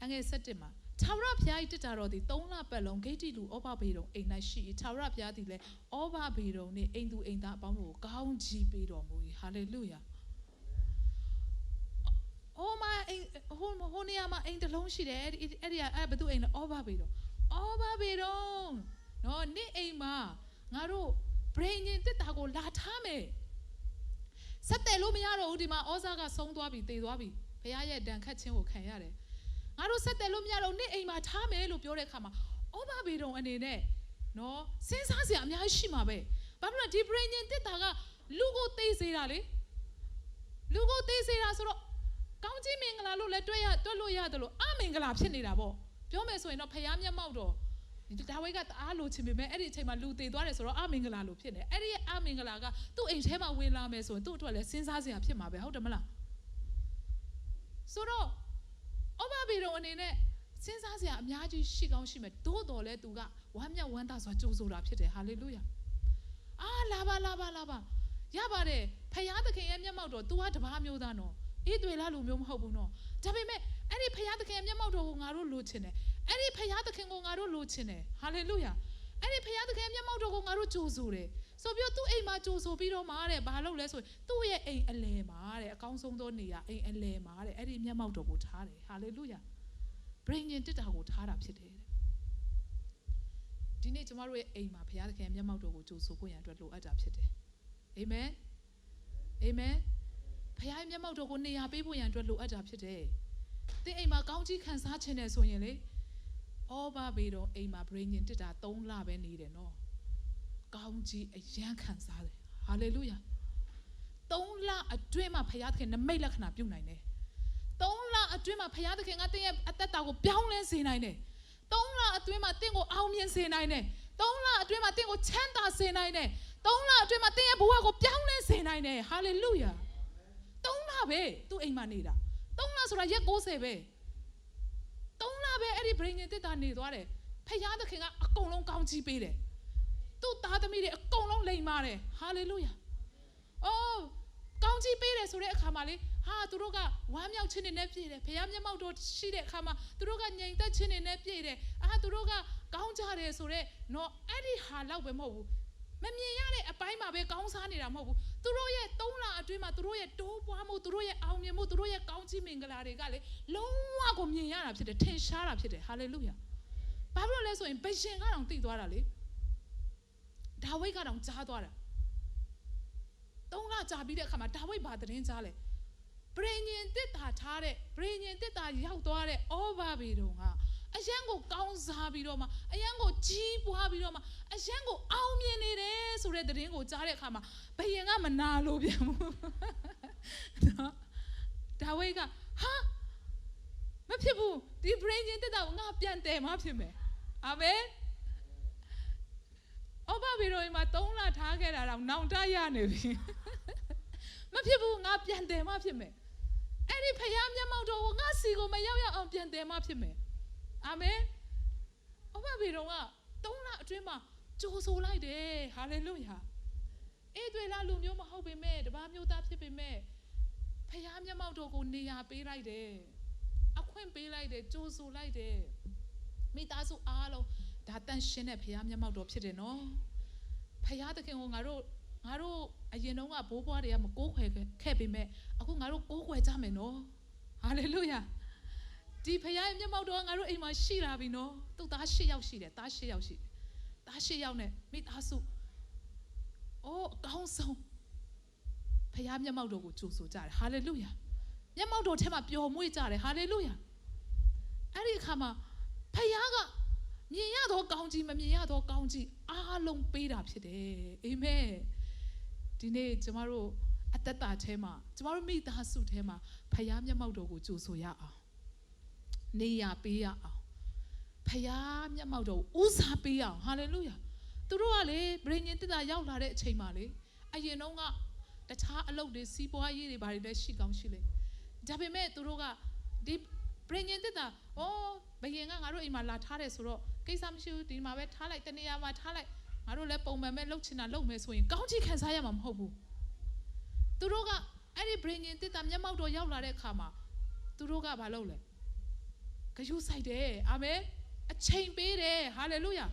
အငယ်7မှာထာဝရဘုရား၏တစ်တာတော်သည်3လပတ်လုံးဂိတ္တိလူဩဘဘေတုံအိမ်၌ရှိ၏ထာဝရဘုရားသည်လည်းဩဘဘေတုံနှင့်အိမ်သူအိမ်သားအပေါင်းတို့ကိုကောင်းကြီးပေးတော်မူ၏ဟာလေလုယာမအိမ်ဟိုနေရာမှာအိမ်တစ်လုံးရှိတယ်အဲ့ဒီဘသူအိမ်လဲဩဘဘေတုံနော်နေ့အိမ်မှာငါတို့ဗြိဉ္ဉ်တစ်တာကိုလာထားမယ်ဆက်တယ်လို့မရတော့ဘူးဒီမှာဩဇာကဆုံးသွားပြီတည်သွားပြီဘုရားရဲ့ဒဏ်ခတ်ခြင်းကိုခံရတယ်ငါတို့ဆက်တယ်လို့မရတော့နေ့အိမ်မှာထားမယ်လို့ပြောတဲ့အခါမှာဩဘဘေတုံအနေနဲ့နော်စဉ်းစားစရာအများကြီးရှိမှာပဲဘာဖြစ်လို့ဒီဗြိဉ္ဉ်တစ်တာကလူကိုသိစေတာလေလူကိုသိစေတာဆိုတော့ကောင်းကြီးမင်္ဂလာလို့လည်းတွက်လို့ရတယ်လို့အမင်္ဂလာဖြစ်နေတာပေါ့ပြောမယ်ဆိုရင်တော့ဖယားမျက်မှောက်တော့ဒါဝိဒ်ကတအားလိုချင်ပေမဲ့အဲ့ဒီအချိန်မှာလူသေးသွားတယ်ဆိုတော့အမင်္ဂလာလို့ဖြစ်နေအဲ့ဒီအမင်္ဂလာကသူ့အိမ်ထဲမှာဝင်လာမယ်ဆိုရင်သူ့အတွက်လည်းစဉ်းစားစရာဖြစ်မှာပဲဟုတ်တယ်မလားဆိုတော့ဩဘဘေတုံအနေနဲ့စဉ်းစားစရာအများကြီးရှိကောင်းရှိမယ်သို့တော်လည်းသူကဝမ်းမြောက်ဝမ်းသာစွာကြိုးဆိုတာဖြစ်တယ်ဟာလေလုယာလာပါရပါတယ်ဖယားသခင်ရဲ့မျက်မှောက်တော် तू ကတပါးမျိုးသားနော်ဣသရေလလူမျိုးမဟုတ်ဘူးနော်ဒါပေမဲ့အဲ့ဒီဖယားသခင်မျက်မှောက်တော်ကိုငါတို့လိုချင်တယ်အဲ့ဒီဖယားသခင်ကိုငါတို့လိုချင်တယ်ဟာလေလုယာ အဲ့ဒီဖခင်သခင်မျက်မှောက်တော်ကိုငါတို့ကြိုဆိုတယ်ဆိုပြီးတော့သူ့အိမ်မှာကြိုဆိုပြီးတော့မှာတဲ့ဘာလုပ်လဲဆိုရင်သူ့ရဲ့အိမ်အလယ်မှာတဲ့အကောင်းဆုံးသောနေရာအိမ်အလယ်မှာတဲ့အဲ့ဒီမျက်မှောက်တော်ကိုထားတယ်ဟာလေလုယာဗြိဉ္ဉ်တစ်တာကိုထားတာဖြစ်တယ်တဲ့ဒီနေ့ကျမတို့ရဲ့အိမ်မှာဖခင်သခင်မျက်မှောက်တော်ကိုကြိုဆိုဖို့ရန်အတွက်လိုအပ်တာဖြစ်တယ်အာမင်အာမင်ဖခင်မျက်မှောက်တော်ကိုနေရာပေးဖို့ရန်အတွက်လိုအပ်တာဖြစ်တယ်သင်အိမ်မှာကောင်းကြီးခံစားခြင်းနဲ့ဆိုရင်လေဩဘာဘေတော့အိမ်မှာဗြိဉ္ဉ်တစ်တာ3လပဲနေတယ်နော်ကောင်းကြီးအယံခံစားတယ်ဟာလေလုယာ3လအတွင်းမှာဖခင်သခင်နမိတ်လက္ခဏာပြုနိုင်တယ်3လအတွင်းမှာဖခင်သခင်ကတင်းရဲ့အသက်တာကိုပြောင်းလဲစေနိုင်တယ်3လအတွင်းမှာတင်းကိုအောင်မြင်စေနိုင်တယ်3လအတွင်းမှာတင်းကိုချမ်းသာစေနိုင်တယ်3လအတွင်းမှာတင်းရဲ့ဘဝကိုပြောင်းလဲစေနိုင်တယ်ဟာလေလုယာ3လပဲသူ့အိမ်မှာနေတာ3လဆိုတာရက်90ပဲ3လပဲအဲ့ဒီဗြိဉ္ဉ်တစ်တာနေသွားတယ်ဖခင်သခင်ကအကုန်လုံးကောင်းကြီးပေးတယ်သူ့သားသမီးတွေအကုန်လုံးလိမ်မာတယ်ဟာလေလုယာအိုးကောင်းကြီးပေးတယ်ဆိုတဲ့အခါမှာလေဟာသူတို့ကဝမ်းမြောက်ခြင်းနဲ့ပြည့်တယ်ဘုရားမျက်မှောက်တော်ရှိတဲ့အခါမှာသူတို့ကငြိမ်သက်ခြင်းနဲ့ပြည့်တယ်သူတို့ကကောင်းကြတယ်ဆိုတဲ့နော်အဲ့ဒီဟာလောက်ပဲမဟုတ်ဘူးမမြင်ရတဲ့အပိုင်းမှာပဲကောင်းစားနေတာမဟုတ်ဘူးသူတို့ရဲ့3လအတွင်းမှာသူတို့ရဲ့တိုးပွားမှုသူတို့ရဲ့အောင်မြင်မှုသူတို့ရဲ့ကောင်းကြီးမင်္ဂလာတွေကလေလုံးဝကိုမြင်ရတာဖြစ်တယ်ထင်ရှားတာဖြစ်တယ်ဟာလေလုယာဘာဖြစ်လို့လဲဆိုရင်ဘယင်ကတော့သိသွားတာလေဒါဝိဒ်ကတော့ကြားသွားတာ3လကြာပြီးတဲ့အခါမှာဒါဝိဒ်ဘာသတင်းကြားလဲဗြိဉ္ဉ်တစ်တာထားတဲ့ဗြိဉ္ဉ်တစ်တာရောက်သွားတဲ့ဩဘာဘေတုံကအယံကိုကောင်းစားပြီးတော့မှအယံကိုကြီးပွားပြီးတော့မှအယံကိုအောင်မြင်နေတယ်ဆိုတဲ့သတင်းကိုကြားတဲ့အခါမှာဘယင်ကမနာလို့ပြန်ဘူးနော်ဒါဝိဒ်ကဟာမဖြစ်ဘူးဒီဗြိဉ္ဉ်တစ်တာကိုငါပြန်တယ်မှဖြစ်မယ်အာမင်ဩဘာဘေတုံမှာ3လထားခဲ့တာတော့နောင်တရနေပြီမဖြစ်ဘူးငါပြန်တယ်မှဖြစ်မယ်အဲ့ဒီဖခင်မျက်မှောက်တော်ကိုငါစီကိုမရောက်ရအောင်ပြန်တယ်မှဖြစ်မယ်အာမင်ဩဘာဘေတုံက3လအတွင်းမှာကြိုဆိုလိုက်တယ်ဟာလေလုယာအဲ့တွေလားလူမျိုးမဟုတ်ပေမဲ့တပါးမျိုးသားဖြစ်ပေမဲ့ဖခင်မျက်မှောက်တော်ကိုနေရာပေးလိုက်တယ်အခွင့်ပေးလိုက်တယ်ကြိုဆိုလိုက်တယ်မိသားစုအားလုံးဒါတန်ရှင်းတဲ့ဖခင်မျက်မှောက်တော်ဖြစ်တယ်နော်ဖခင်သခင်ကိုငါတို့အရင်တုန်းကဘိုးဘွားတွေကမကိုးခွဲခဲ့ပေမဲ့အခုငါတို့ကိုးခွဲကြမယ်နော်ဟာလေလုယာဒီဖခင်ရဲ့မျက်မှောက်တော်ငါတို့အိမ်မှာရှိလာပြီနော်သူ့သား8ယောက်ရှိတယ်သား8ယောက်ရှိတယ်သား8ယောက်နဲ့မိသားစုအကောင်းဆုံးဖခင်မျက်မှောက်တော်ကိုကြိုဆိုကြတယ်ဟာလေလုယာမျက်မှောက်တော်ထဲမှာပျော်မွေ့ကြတယ်ဟာလေလုယာအဲ့ဒီအခါမှာဖခင်ကမြင်ရတော့ကောင်းကြီးမမြင်ရတော့ကောင်းကြီးအားလုံးပေးတာဖြစ်တယ်အာမင်ဒီနေ့ကျမတို့အသက်တာထဲမှာကျမတို့မိသားစုထဲမှာဖခင်မျက်မှောက်တော်ကိုကြိုဆိုရအောင်နေရပေးရအောင်ဖခင်မျက်မှောက်တော်ကိုဦးစားပေးရအောင်ဟာလေလုယာသူတို့ကလေဗြိဉ္ဉ်တစ်တာရောက်လာတဲ့အချိန်မှာလေအရင်တုန်းကတခြားအလုပ်တွေစီးပွားရေးတွေဘာတွေလဲရှိကောင်းရှိလေဒါပေမဲ့သူတို့ကဒီဗြိဉ္ဉ်တစ်တာဘယင်ကငါတို့အိမ်မှာလာထားတယ်ဆိုတော့ကိစ္စမရှိဘူးဒီမှာပဲထားလိုက်တနေရာမှာထားလိုက်ငါတို့လည်းပုံမှန်ပဲလှုပ်ချင်တာလှုပ်မယ်ဆိုရင်ကောင်းချီးခံစားရမှာမဟုတ်ဘူးသူတို့ကအဲ့ဒီဗြိဉ္ဉ်တစ်တာမျက်မှောက်တော်ရောက်လာတဲ့အခါမှာသူတို့ကဘာလုပ်လဲဂရုစိုက်တယ်အာမင်အချိန်ပေးတယ်ဟာလေလုယာ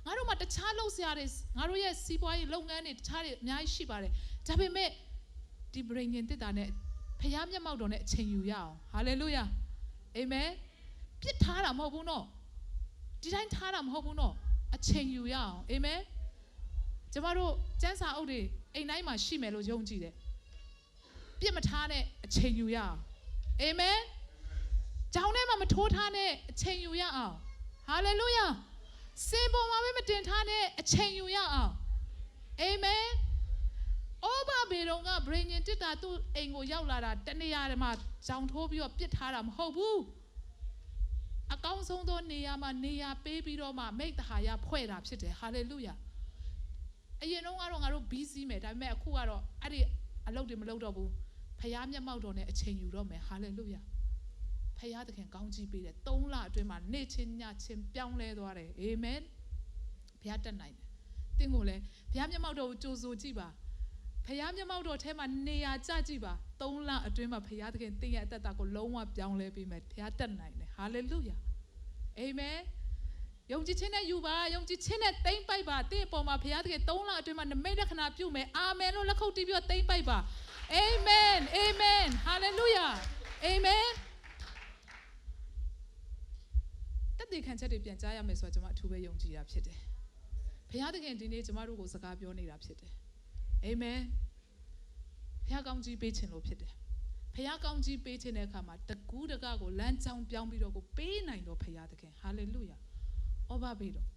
ငါတို့မှာတခြားလှုပ်ရှားတွေငါတို့ရဲ့စီးပွားရေးလုပ်ငန်းတွေတခြားတွေအများကြီးရှိပါတယ်ဒါပေမဲ့ဒီဗြိဉ္ဉ်တစ်တာနဲ့ဖခင်မျက်မှောက်တော်နဲ့အချိန်ယူရအောင်ဟာလေလုယာအာမင်ပြစ်ထားတာမဟုတ်ဘူးနော်ဒီတိုင်းထားတာမဟုတ်ဘူးနော်အချိန်ယူရအောင်အာမင်ကျမတို့စံစာအုပ်တွေအိမ်တိုင်းမှာရှိမယ်လို့ယုံကြည်တယ်ပြစ်မထားနဲ့အချိန်ယူရအောင်အာမင်ကြောင်းထဲမှာမထိုးထားနဲ့အချိန်ယူရအောင်ဟာလေလုယာစင်ပေါ်မှာမတင်ထားနဲ့အချိန်ယူရအောင်အာမင်ဩဘာဘေတုံကဗြိဉ္ဉ်တစ်တာသူ့အိမ်ကိုရောက်လာတာတနေရာမှာကြောင်းထိုးပြီးတော့ပြစ်ထားတာမဟုတ်ဘူးအကောင်းဆုံးသောနေရာမှာနေရာပေးပြီးတော့မှမိတ္တဟာယဖွဲ့တာဖြစ်တယ်ဟာလေလုယာအရင်တော့ကတော့ငါတို့ busy မယ်ဒါပေမဲ့အခုကတော့အဲ့ဒီအလုပ်တွေမလုပ်တော့ဘူးဖခင်မျက်မှောက်တော်နဲ့အချိန်ယူတော့မယ်ဟာလေလုယာဖခင်သခင်ကောင်းကြီးပေးတယ်3လအတွင်းမှာနေ့ချင်းညချင်းပြောင်းလဲသွားတယ်အာမင်ဘုရားတက်နိုင်တယ်သင်ကိုလည်းဘုရားမျက်မှောက်တော်ကိုကြိုဆိုကြည့်ပါဖခင်မျက်မှောက်တော်ထဲမှာနေရာကျကြည့်ပါ3လအတွင်းမှာဖခင်သခင်သင်ရဲ့အသက်တာကိုလုံးဝပြောင်းလဲပေးမယ်ဘုရားတက်နိုင်တယ်ဟာလေလုယာအာမင်ဒ ယုံကြည်ခြင်းနဲ့ယူပါယုံကြည်ခြင်းနဲ့တိမ့်ပိုက်ပါတဲ့ပေါ်မှာဘုရားသခင်3လအတွင်းမှာနမိတ်လက္ခဏာပြုမယ်အာမင်လို့လက်ခုပ်တီးပြီးတိမ့်ပိုက်ပါအာမင်အာမင်ဟာလေလုယာအာမင်တက်တည်ခံချက်တွေပြန်ကြားရမယ်ဆိုတော့ကျွန်မအထူးပဲယုံကြည်တာဖြစ်တယ်ဘုရားသခင်ဒီနေ့ကျွန်မတို့ကိုစကားပြောနေတာဖြစ်တယ်အာမင်ဘုရားကောင်းကြီးပေးခြင်းလို့ဖြစ်တယ်ဘုရားကောင်းကြီးပေးခြင်းတဲ့အခါမှာတကူးတကကိုလမ်းကြောင်းပြောင်းပြီးတော့ကိုပေးနိုင်တော့ဘုရားသခင်ဟာလေလုယာဩဘာပေးတော့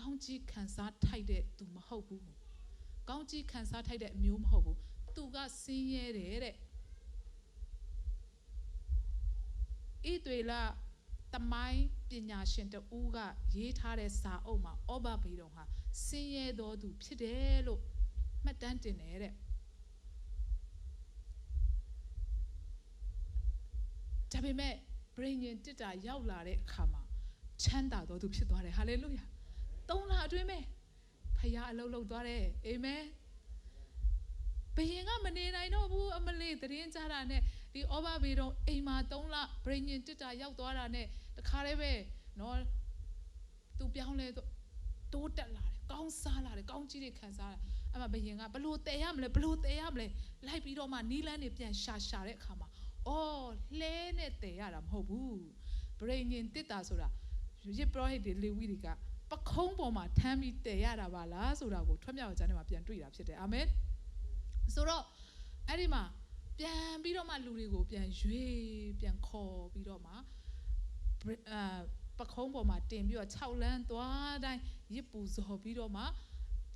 ကောင်းကြီးခံစားထိုက်တဲ့သူမဟုတ်ဘူးကောင်းကြီးခံစားထိုက်တဲ့အမျိုးမဟုတ်ဘူးသူကဆင်းရဲတယ်တဲ့ဣသွေလတမိုင်းပညာရှင်တူကရေးထားတဲ့စာအုပ်မှာဩဘာပေးတော့ဟာဆင်းရဲတော်သူဖြစ်တယ်လို့မှတ်တမ်းတင်တယ်တဲ့ဒါပေမဲ့ဗြိဉ္ဉ်တစ်တာရောက်လာတဲ့အခါမှာချမ်းသာတော်သူဖြစ်သွားတယ်ဟာလေလုယာ3လအတွင်းပဲဖခင်အလုပ်လုပ်သွားတယ်အာမင်ဘယင်ကမနေနိုင်တော့ဘူးအမလေးတရင်ကြတာနဲ့ဒီဩဘာဘေတော့အိမ်မှာ3လဗြိဉ္ဉ်တစ်တာရောက်သွားတာနဲ့တခါတည်းပဲနော်သူပြောင်းလဲတိုးတက်လာတယ်ကောင်းစားလာတယ်ကောင်းကြီးတွေခံစားလာအဲ့မှာဘယင်ကဘလို့တည်ရမလဲဘလို့တည်ရမလဲလိုက်ပြီးတော့မှနီးလန်းတွေပြန်ရှာတဲ့အခါမှာအော်လှဲနဲ့တည်ရတာမဟုတ်ဘူးဗြိဉ္ဉ်တစ်တာဆိုတာရစ်ပရောဟိတ်တွေလေဝိတွေကပခုံးပေါ်မှာထမ်းပြီးတည်ရတာပါလားဆိုတာကိုထွတ်မြောက်ကျမ်းထဲမှာပြန်တွေ့တာဖြစ်တယ်အာမင်ဆိုတော့အဲ့ဒီမှာပြန်ပြီးတော့မှလူတွေကိုပြန်ရွေးပြန်ခေါ်ပြီးတော့မှပခုံးပေါ်မှာတင်ပြီးတော့6လမ်းသွားတိုင်းရစ်ပူဇော်ပြီးတော့မှ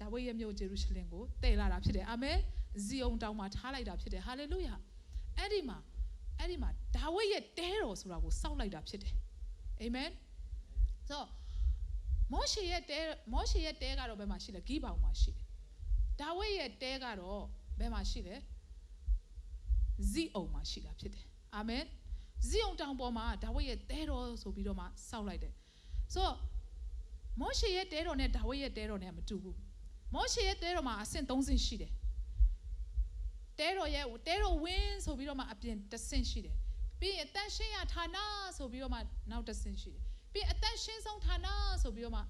ဒါဝိဒ်ရဲ့မြို့ဂျေရုရှလင်ကိုတည်လာတာဖြစ်တယ်အာမင်ဇီအုန်တောင်မှာထားလိုက်တာဖြစ်တယ်ဟာလေလုယာအဲ့ဒီမှာဒါဝိဒ်ရဲ့တဲတော်ဆိုတာကိုစောက်လိုက်တာဖြစ်တယ်အာမင်ဆိုမောရှေရဲ့တဲကတော့ဘယ်မှာရှိလဲဂိဗောင်မှာရှိတယ်ဒါဝိဒ်ရဲ့တဲကတော့ဘယ်မှာရှိလဲဇီအုန်မှာရှိတာဖြစ်တယ်အာမင်ဇီအုန်တောင်ပေါ်မှာဒါဝိဒ်ရဲ့တဲတော်ဆိုပြီးတော့မှစောက်လိုက်တယ်ဆိုမောရှေရဲ့တဲတော်နဲ့ဒါဝိဒ်ရဲ့တဲတော်နဲ့မတူဘူးမောရှေရဲ့တဲတော်မှာအဆင့်3ဆင့်ရှိတယ်တဲတော်ဝင်းဆိုပြီးတော့မှအပြင်တစ်ဆင့်ရှိတယ်ပြီးရင်အတန်ရှင်းရဌာနဆိုပြီးတော့မှနောက်တစ်ဆင့်ရှိတယ်ပြီးအတန်ရှင်းဆုံးဌာနဆိုပြီးတော့မှ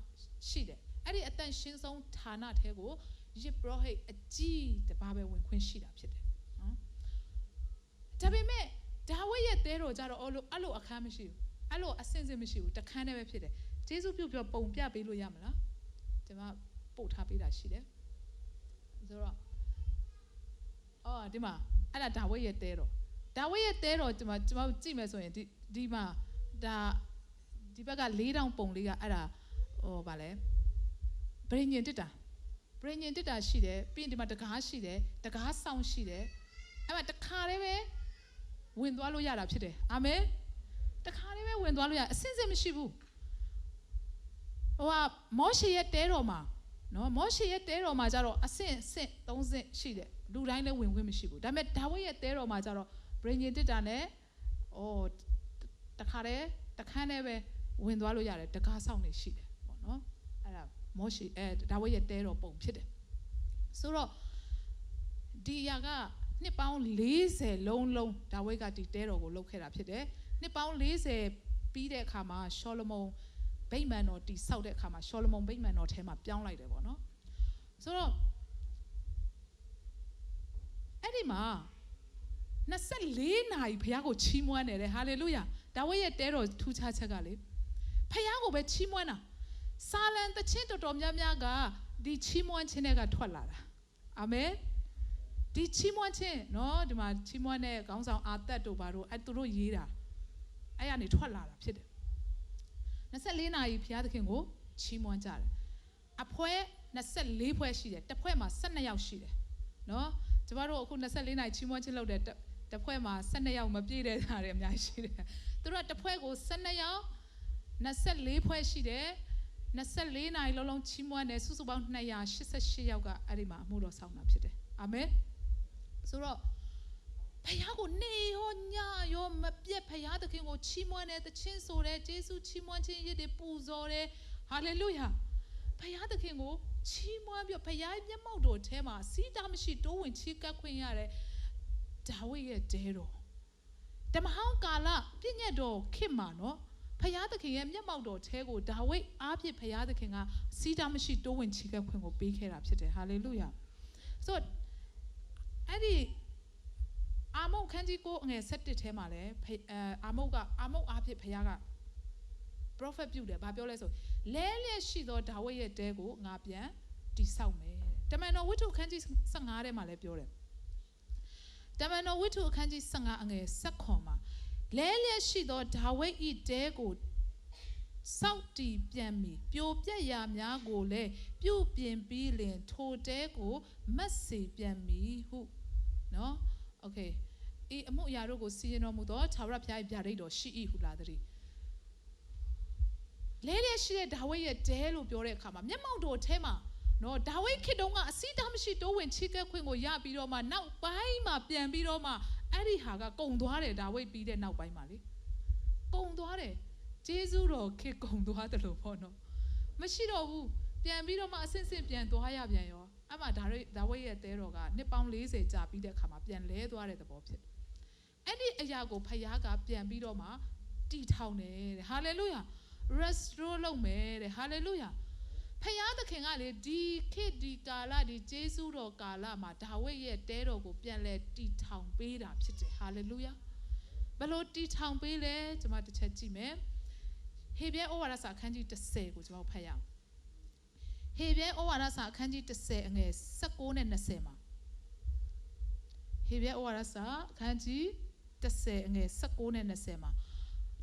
ရှိတယ်အဲ့ဒီအတန်ရှင်းဆုံးဌာနထဲကိုယစ်ပရောဟိတ်အကြီးတပါးပဲဝင်ခွင့်ရှိတာဖြစ်တယ်နော်ဒါပေမဲ့ဒါဝိဒ်ရဲ့တဲတော်ကြတော့အဲ့လိုအခန်းမရှိဘူးအဲ့လိုအဆင့်မရှိဘူးတခန်းနဲ့ပဲဖြစ်တယ်ဂျေဇုပြုတ်ပြောပုံပြပေးလို့ရမလားကျွန်မပို့ထားပေးတာရှိတယ်ဆိုတော့ဒီမှာအဲ့ဒါဒါဝိဒ်ရဲ့တဲတော်ကျွန်မကြည့်မယ်ဆိုရင်ဒီမှာဒါဒီဘက်က4000ပုံလေးကအဲ့ဒါဗာလဲဗြိဉ္ဉ်တစ်တာရှိတယ်ပြီးရင်ဒီမှာတကားရှိတယ်တကားဆောင်ရှိတယ်အဲ့မှာတခါတည်းပဲဝင်သွားလို့ရတာဖြစ်တယ်အာမင်တခါတည်းပဲဝင်သွားလို့ရအစင်းစင်မရှိဘူးမောရှေရဲ့တဲတော်မှာနော်မောရှေရဲ့တဲတော်မှာကျတော့အဆင့်3ဆင့်ရှိတယ်လူတိုင်းလည်းဝင်ခွင့်မရှိဘူးဒါပေမဲ့ဒါဝိဒ်ရဲ့တဲတော်မှာကျတော့ဗြိဉ္ဉ်တစ်တာနဲ့တခါတည်းတခန်းနဲ့ပဲဝင်သွားလို့ရတယ်တကားဆောင်နေရှိတယ်ပေါ့နော်အဲ့ဒါမောရှေဒါဝိဒ်ရဲ့တဲတော်ပုံဖြစ်တယ်ဆိုတော့ဒီအရာကနှစ်ပေါင်း40လုံးဒါဝိဒ်ကဒီတဲတော်ကိုလုပ်ခဲ့တာဖြစ်တယ်နှစ်ပေါင်း40ပြီးတဲ့အခါမှာရှောလမုန်ဗိမာန်တော်တည်ဆောက်တဲ့အခါမှာရှောလမုန်ဗိမာန်တော်ထဲမှာပြောင်းလိုက်တယ်ပေါ့နော်ဆိုတော့အဲ့ဒီမှာ24နာရီဘုရားကိုချီးမွမ်းတယ်ဟာလေလုယာဒါဝိဒ်ရဲ့တဲတော်ထူးခြားချက်ကလေဘုရားကိုပဲချီးမွမ်းတာစာလံသချင်းတော်များများကဒီချီးမွမ်းခြင်းတွေကထွက်လာတာအာမင်ဒီချီးမွမ်းခြင်းနော်ဒီမှာချီးမွမ်းတဲ့ခေါင်းဆောင်အာသက်တို့ဘာတို့သူတို့ရေးတာအဲ့ရနေထွက်လာတာဖြစ်တယ်24နာရီဘုရားသခင်ကိုချီးမွမ်းကြတယ်အဖွဲ24ဖွဲရှိတယ်တစ်ဖွဲမှာ12ယောက်ရှိတယ်နော်ကျမတို့အခု24နာရီချီးမွမ်းခြင်းလုပ်တဲ့တစ်ဖွဲမှာ12ယောက်မပြည့်တဲ့ဟာတွေအများကြီးရှိတယ်သူတို့ကတစ်ဖွဲကို12ယောက်24ဖွဲရှိတယ်24နာရီလုံးချီးမွမ်းတယ်စုစုပေါင်း288ယောက်ကအဲ့ဒီမှာအမှုတော်ဆောင်တာဖြစ်တယ်အာမင်ဆိုတော့ဘုရားကိုနေရောညရောမပြတ်ဘုရားသခင်ကိုချီးမွမ်းတယ်သချင်းဆိုတယ်ယေရှုချီးမွမ်းခြင်းရည်တွေပူဇော်တယ်ဟာလေလုယာဘုရားသခင်ကိုချီးမွမ်းပြီးဘုရားမျက်မှောက်တော်ထဲမှာစီးတာမရှိတိုးဝင်ချီးကပ်ခွင့်ရတယ်ဒါဝိဒ်ရဲ့တဲတော်ဓမ္မဟောင်းကာလပြည့်ညတ်တော်ခေတ်မှာနော် ဖယားသခင်ရဲ့မျက်မှောက်တော်ထဲကိုဒါဝိဒ်အားဖြင့်ဖယားသခင်ကစီးတာမရှိတိုးဝင်ချီကပ်ခွင့်ကိုပေးခဲ့တာဖြစ်တယ်ဟာလေလုယာဆိုအဲ့ဒီအာမုတ်ခန်းကြီးကိုငယ်7ထဲမှာလည်းအာမုတ်အားဖြင့်ဖယားက prophet ပြုတယ်ဘာပြောလဲဆိုလဲလျက်ရှိသောဒါဝိဒ်ရဲ့တဲကိုငါပြန်တိဆောက်မယ်တမန်တော်ဝိတ္ထုခန်းကြီး15ထဲမှာလည်းပြောတယ်တမန်တော်ဝိတ္ထုအခန်းကြီး15အငယ်7မှာလဲလျက်ရှိသောဒါဝိဒ်၏တဲကိုစောက်တီပြန်မီပြိုပြက်ရာများကိုလည်းပြုပြင်ပြီးလင်ထိုတဲကိုမတ်စေပြန်မီဟုနော်โอเคဤအမှုအရာတို့ကိုစီရင်တော်မူသောထာဝရဘုရား၏ဗျာဒိတ်တော်ရှိ၏ဟုလာသည်လဲလျက်ရှိတဲ့ဒါဝိဒ်ရဲ့တဲလို့ပြောတဲ့အခါမှာမျက်မှောက်တော်ထဲမှာနော်ဒါဝိဒ်ခေတ်တုန်းကအစီးတားမရှိတိုးဝင်ချီးကပ်ခွင့်ကိုရပြီးတော့မှနောက်ပိုင်းမှာပြန်ပြီးတော့မှအဲ့ဒီဟာကကုံသွားတယ်ဒါဝိဒ်ပြီးတဲ့နောက်ပိုင်းမှာလေကုံသွားတယ်ဂျေဇုတော်ခေတ်ကုံသွားတယ်လို့ပေါ့နော်မရှိတော့ဘူးပြန်ပြီးတော့မှအဆင့်ဆင့်ပြန်သွားရပြန်ရောအဲ့မှာဒါဝိဒ်ရဲ့တဲတော်ကနှစ်ပေါင်း40ကြာပြီးတဲ့အခါမှာပြန်လဲသွားတဲ့သဘောဖြစ်အဲ့ဒီအရာကိုဖယားကပြန်ပြီးတော့မှတည်ထောင်တယ်တဲ့ဟာလေလုယာ restore လုပ်မယ်တဲ့ဟာလေလုယာဖယားသခင်ကလေဒီခေတ်ဒီကာလဒီဂျေဇုတော်ကာလမှာဒါဝိဒ်ရဲ့တဲတော်ကိုပြန်လဲတည်ထောင်ပေးတာဖြစ်တယ်ဟာလေလုယာဘယ်လိုတည်ထောင်ပေးလဲကျွန်မတစ်ချက်ကြည့်မယ်ဟေဗြဲဩဝါဒစာအခန်းကြီး10ကိုကျွန်တော်ဖတ်ရအောင်ဟေဗြဲဩဝါဒစာအခန်းကြီး10အငယ်19နဲ့20မှာဟေဗြဲဩဝါဒစာအခန်းကြီး10အငယ်19နဲ့20မှာ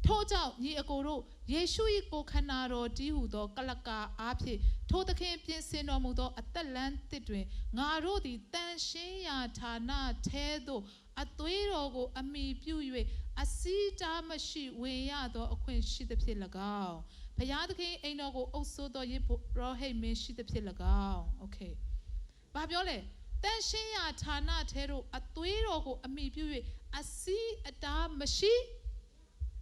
ထို့ကြောင့်ညီအကိုတို့ယေရှု၏ကိုခန္ဓာတော်တည်းဟူသောကလကာအားဖြင့်ထိုသခင်ပြင်ဆင်တော်မူသောအသက်လမ်းတစ်တွင်ငါတို့သည်တန်ရှင်းရာဌာနထဲသို့အသွေးတော်ကိုအမိပြု၍အစီးတားမရှိဝင်ရသောအခွင့်ရှိသဖြင့်၎င်းဘုရားသခင်အိမ်တော်ကိုအုပ်စိုးသောယေဘရဟိတ်မင်းရှိသဖြင့်၎င်းโอเคဘာပြောလဲတန်ရှင်းရာဌာနထဲသို့အသွေးတော်ကိုအမိပြု၍အစီးအတားမရှိ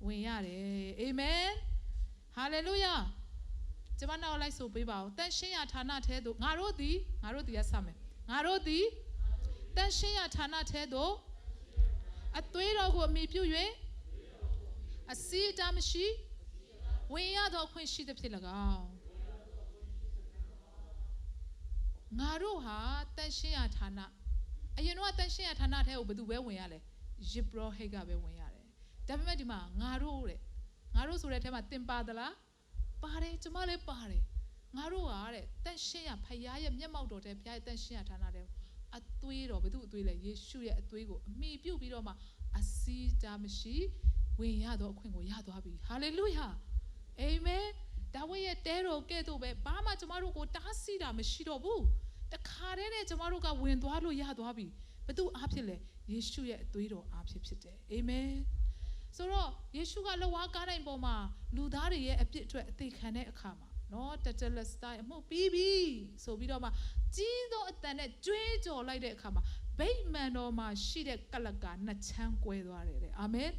ဝင်ရတယ်အာမင်ဟာလေလုယာကျွန်မနောက်လိုက်ဆိုပေးပါဦးတန်ရှင်းရာဌာနထဲသို့ငါတို့သည်ရစမယ်ငါတို့သည်တန်ရှင်းရာဌာနထဲသို့အသွေးတော်ကိုအမိပြု၍အစီးတားမရှိဝင်ရသောခွင့်ရှိသဖြင့်၎င်းငါတို့ဟာတန်ရှင်းရာဌာနအရင်တော့တန်ရှင်းရာဌာနထဲကိုဘယ်သူပဲဝင်ရလဲယေဘရဟိတ်ကပဲဝင်ရတယ်ဒါပေမဲ့ဒီမှာငါတို့ဆိုတဲ့အထဲမှာသင်ပါသလားပါတယ်ကျမလည်းပါတယ်ငါတို့ကတဲ့တန်ရှင်းရဖခင်ရဲ့မျက်မှောက်တော်တဲ့ဖခင်ရဲ့တန်ရှင်းရဌာနတဲ့အသွေးတော်ဘယ်သူအသွေးလဲယေရှုရဲ့အသွေးကိုအမိပြုတ်ပြီးတော့မှအစီးတားမရှိဝင်ရတော့အခွင့်ကိုရသွားပြီဟာလေလုယာအာမင်ဒါဝိဒ်ရဲ့တဲတော်ကဲ့သို့ပဲဘာမှကျမတို့ကိုတားဆီးတာမရှိတော့ဘူးတခါတည်းနဲ့ကျမတို့ကဝင်သွားလို့ရသွားပြီဘယ်သူအားဖြစ်လဲယေရှုရဲ့အသွေးတော်အားဖြစ်တယ်အာမင်ဆိုတော့ယေရှုကလက်ဝါးကားတိုင်းပေါ်မှာလူသားတွေရဲ့အပြစ်အတွက်အသေးခံတဲ့အခါမှာနော်တတလက်စတိုင်းအမှုပြီးပြီဆိုပြီးတော့မှကြီးသောအတန်နဲ့ကြွေးကြော်လိုက်တဲ့အခါမှာဗိမာန်တော်မှာရှိတဲ့ကလကာနှစ်ချမ်းကွဲသွားတယ်တဲ့အာမင်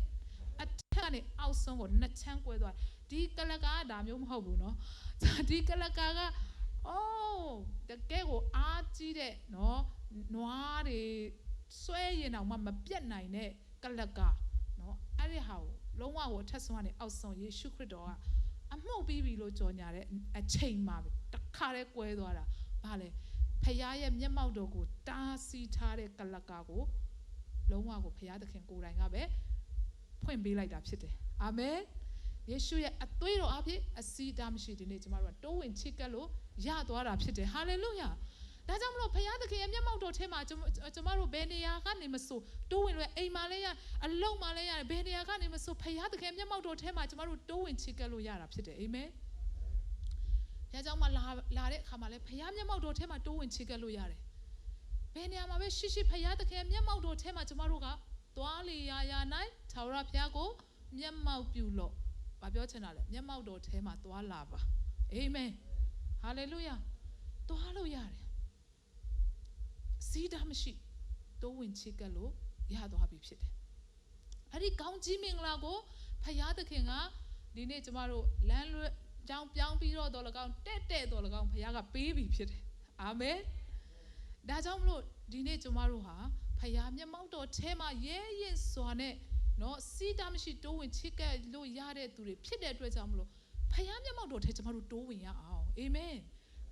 အထက်ကနေအောက်ဆုံးကိုနှစ်ချမ်းကွဲသွားဒီကလကာကဒါမျိုးမဟုတ်ဘူးနော်ဒီကလကာကအိုးတကယ်ကိုအားကြီးတဲ့နော်နွားတွေဆွဲရင်တော့မှမပြတ်နိုင်တဲ့ကလကာနော်အဲ့ဒီဟာကိုလုံးဝကိုအထက်ဆုံးကနေအောက်ဆုံးယေရှုခရစ်တော်ကအမှုပြီးပြီလို့ကြော်ညာတဲ့အချိန်မှာတခါတည်းကွဲသွားတာဘာလဲဖခင်ရဲ့မျက်မှောက်တော်ကိုတားဆီးထားတဲ့ကလကာကိုလုံးဝကိုဖခင်သခင်ကိုယ်တိုင်ကပဲဖွင့်ပေးလိုက်တာဖြစ်တယ်အာမင်ယေရှုရဲ့အသွေးတော်အဖြစ်အစီးတားမရှိဒီနေ့ကျမတို့ကတိုးဝင်ချစ်ကပ်လို့ရသွားတာဖြစ်တယ်ဟာလေလုယာဒါကြောင့်မလို့ဖခင်သခင်ရဲ့မျက်မှောက်တော်ထဲမှာကျမတို့ဘယ်နေရာကနေမဆိုတိုးဝင်လွယ်အိမ်မှာလည်းရအလုံးမှာလည်းရတယ်ဘယ်နေရာကနေမဆိုဖခင်သခင်မျက်မှောက်တော်ထဲမှာကျမတို့တိုးဝင်ချစ်ကပ်လို့ရတာဖြစ်တယ်အာမင်ဒါကြောင့်မလာတဲ့အခါမှာလည်းဖခင်မျက်မှောက်တော်ထဲမှာတိုးဝင်ချစ်ကပ်လို့ရတယ်ဘယ်နေရာမှာပဲရှိရှိဖခင်သခင်မျက်မှောက်တော်ထဲမှာကျမတို့ကသွားလေရာ၌ထာဝရဘုရားကိုမျက်မှောက်ပြုလို့ဘာပြောချင်တာလဲမျက်မှောက်တော်ထဲမှာသွားလာပါအာမင်ဟာလေလုယာသွားလို့ရတယ်စီးတားမရှိတိုးဝင်ချစ်ကပ်လို့ရသွားပြီဖြစ်တယ်အဲ့ဒီကောင်းကြီးမင်္ဂလာကိုဖခင်သခင်ကဒီနေ့ကျမတို့လမ်းလွဲကြောင်းပြောင်းပြီးတော့တော်၎င်းတဲ့တော်၎င်းဖခင်ကပေးပြီဖြစ်တယ်အာမင်ဒါကြောင့်မလို့ဒီနေ့ကျမတို့ဟာဖခင်မျက်မှောက်တော်ထဲမှာရဲရင်စွာနဲ့ နော်စီးတာမရှိတိုးဝင်ချစ်ကဲလို့ရတဲ့သူတွေဖြစ်တဲ့အတွက်ကြောင့်မလို့ဖခင်မျက်မှောက်တော်ထဲကျွန်တော်တို့တိုးဝင်ရအောင်အာမင်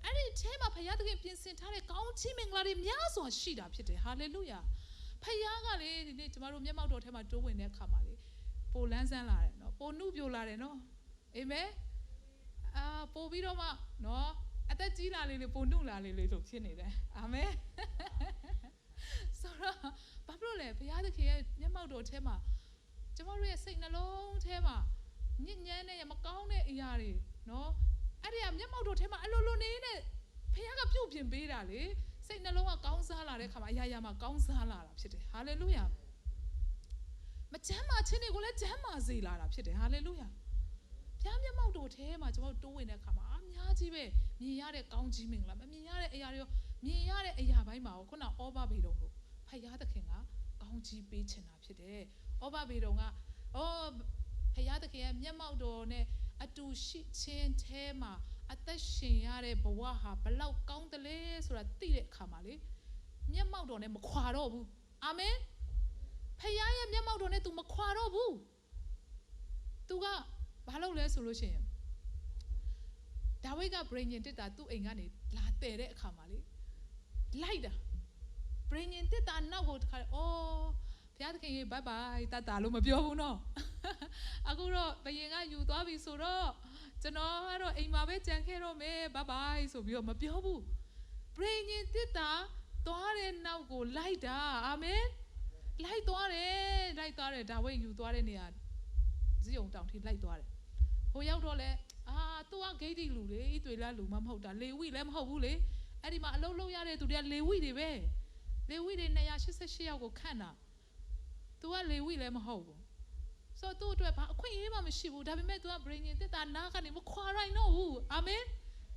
အဲ့ဒီအဲမှာဖခင်သခင်ပြင်ဆင်ထားတဲ့ကောင်းချီးမင်္ဂလာတွေများစွာရှိတာဖြစ်တယ်ဟာလေလုယာဖခင်ကလေဒီနေ့ကျွန်တော်တို့မျက်မှောက်တော်ထဲမှာတိုးဝင်တဲ့အခါမှာလေပိုလန်းဆန်းလာတယ်နော်ပိုနှုတ်ပြလာတယ်နော်အာမင်ပို့ပြီးတော့မှနော်အသက်ကြီးလာလေပိုနှုတ်လာလေလို့ဖြစ်နေတယ်အာမင်ဆိုတော့ဘာဖြစ်လို့လဲဘုရားသခင်ရဲ့မျက်မှောက်တော်ထဲမှာကျွန်တော်တို့ရဲ့စိတ်နှလုံးထဲမှာညစ်ညမ်းတဲ့မကောင်းတဲ့အရာတွေနော်အဲ့ဒီကမျက်မှောက်တော်ထဲမှာအလိုလိုနေနဲ့ဘုရားကပြုတ်ပြင်ပေးတာလေစိတ်နှလုံးကကောင်းစားလာတဲ့ခါမှာအရာရာမှာကောင်းစားလာတာဖြစ်တယ်ဟာလေလုယာမချမ်းသာခြင်းတွေကိုလည်းချမ်းသာစေလာတာဖြစ်တယ်ဟာလေလုယာဘုရားမျက်မှောက်တော်ထဲမှာကျွန်တော်တို့တိုးဝင်တဲ့ခါမှာအများကြီးပဲမြင်ရတဲ့ကောင်းကြီးမင်္ဂလာမမြင်ရတဲ့အရာတွေမြင်ရတဲ့အရာပိုင်းမှာခုနဩဘဘေတုံလို့ဖခင်သခင်ကကောင်းကြီးပေးချင်တာဖြစ်တယ်ဩဘဘေတုံကဖခင်သခင်ရဲ့မျက်မှောက်တော်နဲ့အတူရှိခြင်းထဲမှာအသက်ရှင်ရတဲ့ဘဝဟာဘလောက်ကောင်းတယ်လဲဆိုတာသိတဲ့အခါမှာလေမျက်မှောက်တော်နဲ့မခွာတော့ဘူးအာမင်ဖခင်ရဲ့မျက်မှောက်တော်နဲ့ तू မခွာတော့ဘူး तू ကဘာလုပ်လဲဆိုလို့ရှိရင်ဒါဝိဒ်ကဗြိဉ္ဉ်တစ်တာသူ့အိမ်ကနေလာတည်တဲ့အခါမှာလေလိုက်တာဗြိဉ္ဉ်တစ်တာနောက်ကိုတခါဘုရားသခင်ရေဘိုင်ဘိုင်တတ်တာလို့မပြောဘူးနော်အခုတော့ဘယင်ကယူသွားပြီဆိုတော့ကျွန်တော်ကတော့အိမ်မှာပဲကြံခဲ့တော့မယ်ဘိုင်ဘိုင်ဆိုပြီးတော့မပြောဘူးဗြိဉ္ဉ်တစ်တာသွားတဲ့နောက်ကိုလိုက်တာအာမင်လိုက်သွားတယ်ဒါဝိဒ်ယူသွားတဲ့နေရာဇိယုန်တောင်ထိလိုက်သွားတယ်ဟိုရောက်တော့လဲသူကဂိတ်တီလူလေဣသွေလလူမဟုတ်တာလေဝိလည်းမဟုတ်ဘူးလေအဲ့ဒီမှာအလုံးလုံးရတဲ့သူတွေကလေဝိတွေပဲလေဝိတွေ288ယောက်ကိုခန့်တာသူကလေဝိလည်းမဟုတ်ဘူးဆိုတော့သူ့အတွက်ဘာအခွင့်အရေးမှမရှိဘူးဒါပေမဲ့သူကဗြိဉ္ဉ်တစ်တာနားကနေမခွာနိုင်တော့ဘူးအာမင်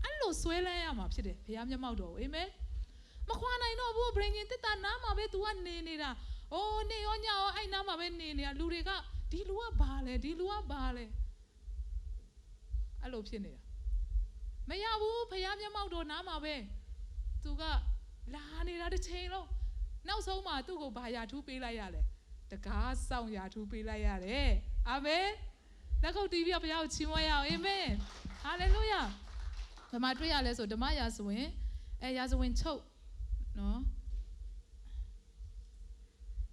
အဲ့လိုဆွဲလန်းရမှာဖြစ်တယ်ဘုရားမျက်မှောက်တော်အာမင်မခွာနိုင်တော့ဘူးဗြိဉ္ဉ်တစ်တာနားမှာပဲသူကနေနေတာနေရောညရောအဲ့နားမှာပဲနေနေတာလူတွေကဒီလူကဘာလဲဒီလူကဘာလဲအဲ့လိုဖြစ်နေတာမရဘူးဖခင်မျက်မှောက်တော်နားမှာပဲသူကလာနေတာတစ်ချိန်လုံးနောက်ဆုံးမှာသူ့ကိုဘာယာထူးပေးလိုက်ရလဲတကားဆောင်ယာထူးပေးလိုက်ရတယ်အာမင်လက်ခုပ်တီးပြီးဘုရားကိုချီးမွမ်းရအောင်အာမင်ဟာလေလုယာဘယ်မှာတွေ့ရလဲဆိုဓမ္မရာဇဝင်ရာဇဝင်ချုပ်နော်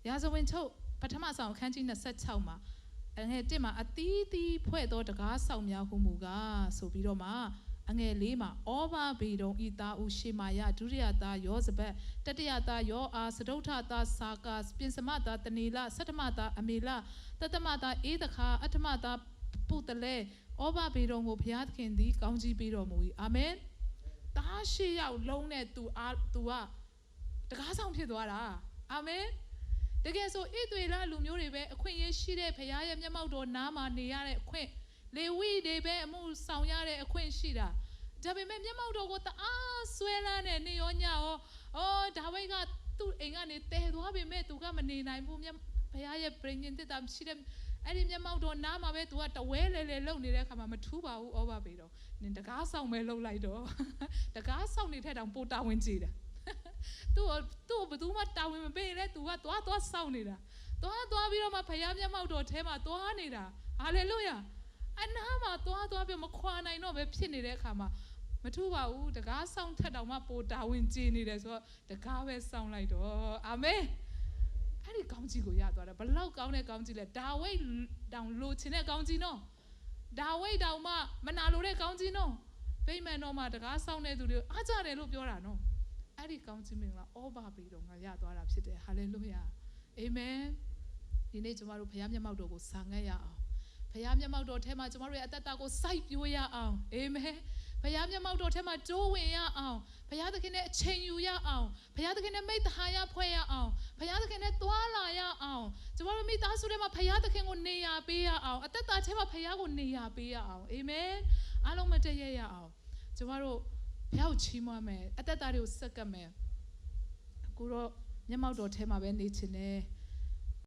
ရာဇဝင်ချုပ်ပထမဆောင်အခန်းကြီး26မှာအငယ်1မှာအသီးသီးဖွဲ့သောတကားဆောင်များဟုမူကားဆိုပြီးတော့မှအငယ်4မှာဩဘဗေဒုံဤသားဦးရှေမာယဒုတိယသားယောဇဘတ်တတိယသားယောအာစဒုဋ္ဌသားစာကာပြင်စမသားတနေလဆဋ္ဌမသားအမေလတတမသားအေသခာအဋ္ဌမသားပုတလဲဩဘဗေဒုံကိုဘုရားသခင်သည်ကောင်းကြီးပေးတော်မူ၏အာမင်သားရှိရောက်လုံးနဲ့သူကတကားဆောင်ဖြစ်သွားတာအာမင်တကယ်ဆိုဣသွေလလူမျိုးတွေပဲအခွင့်အရေးရှိတဲ့ဘုရားရဲ့မျက်မှောက်တော်နားမှာနေရတဲ့အခွင့်လေဝိတွေပဲအမှုဆောင်ရတဲ့အခွင့်ရှိတာဒါပေမဲ့မျက်မှောက်တော်ကိုတအားဆွဲလန်းတဲ့နေရောညရောဒါဝိဒ်ကသူ့အိမ်ကနေတည်သွားပေမဲ့သူကမနေနိုင်ဘူးဘုရားရဲ့ဗြိဉ္ဉ်တစ်တာရှိတဲ့အဲ့ဒီမျက်မှောက်တော်နားမှာပဲသူကတဝဲလေလုံနေတဲ့အခါမှာမထူးပါဘူးဩဘပေတော့နင်တကားဆောင်ပဲလှုပ်လိုက်တော့တကားဆောင်နေတဲ့တောင်ပိုတာဝင်ကြည့်တယ်သူ့ဘသူမှတာဝန်မပေးလဲသူကသွားစောင့်နေတာသွားပြီးတော့မှဖခင်မျက်မှောက်တော်ထဲမှာသွားနေတာဟာလေလုယာအနားမှာသွားပြီးမခွာနိုင်တော့ပဲဖြစ်နေတဲ့အခါမှာမထူးပါဘူးတကားစောင့်ထက်တောင်မှပိုတာဝန်ကြည့်နေတယ်ဆိုတော့တကားပဲစောင့်လိုက်တော့အာမင်အဲ့ဒီကောင်းကြီးကိုရသွားတယ်ဘလောက်ကောင်းတဲ့ကောင်းကြီးလဲဒါဝိဒ်တောင်လိုချင်တဲ့ကောင်းကြီးနော်ဒါဝိဒ်တောင်မှမနာလိုတဲ့ကောင်းကြီးနော်ဗိမာန်တော်မှာတကားစောင့်တဲ့သူတွေအားကြတယ်လို့ပြောတာနော်အဲ့ဒီကောင်းကြီးမင်္ဂလာဩဘပေတော်ကရသွားတာဖြစ်တယ်ဟာလေလုယာအာမင်ဒီနေ့ကျမတို့ဘုရားမျက်မှောက်တော်ကိုစာငတ်ရအောင်ဘုရားမျက်မှောက်တော်ထဲမှာကျမတို့ရဲ့အသက်တာကိုစိုက်ပျိုးရအောင်အာမင်ဘုရားမျက်မှောက်တော်ထဲမှာတိုးဝင်ရအောင်ဘုရားသခင်နဲ့အချိန်ယူရအောင်ဘုရားသခင်နဲ့မိတ္တဟာယဖွဲ့ရအောင်ဘုရားသခင်နဲ့တွာလာရအောင်ကျမတို့မိသားစုထဲမှာဘုရားသခင်ကိုနေရာပေးရအောင်အသက်တာထဲမှာဘုရားကိုနေရာပေးရအောင်အာမင်အားလုံးမတည့်ရအောင်ကျမတို့ဘုရားကိုချီးမွမ်းမယ်အသက်တာတွေကိုစက္ကပ်မယ်အခုတော့မျက်မှောက်တော်ထဲမှာပဲနေချင်တယ်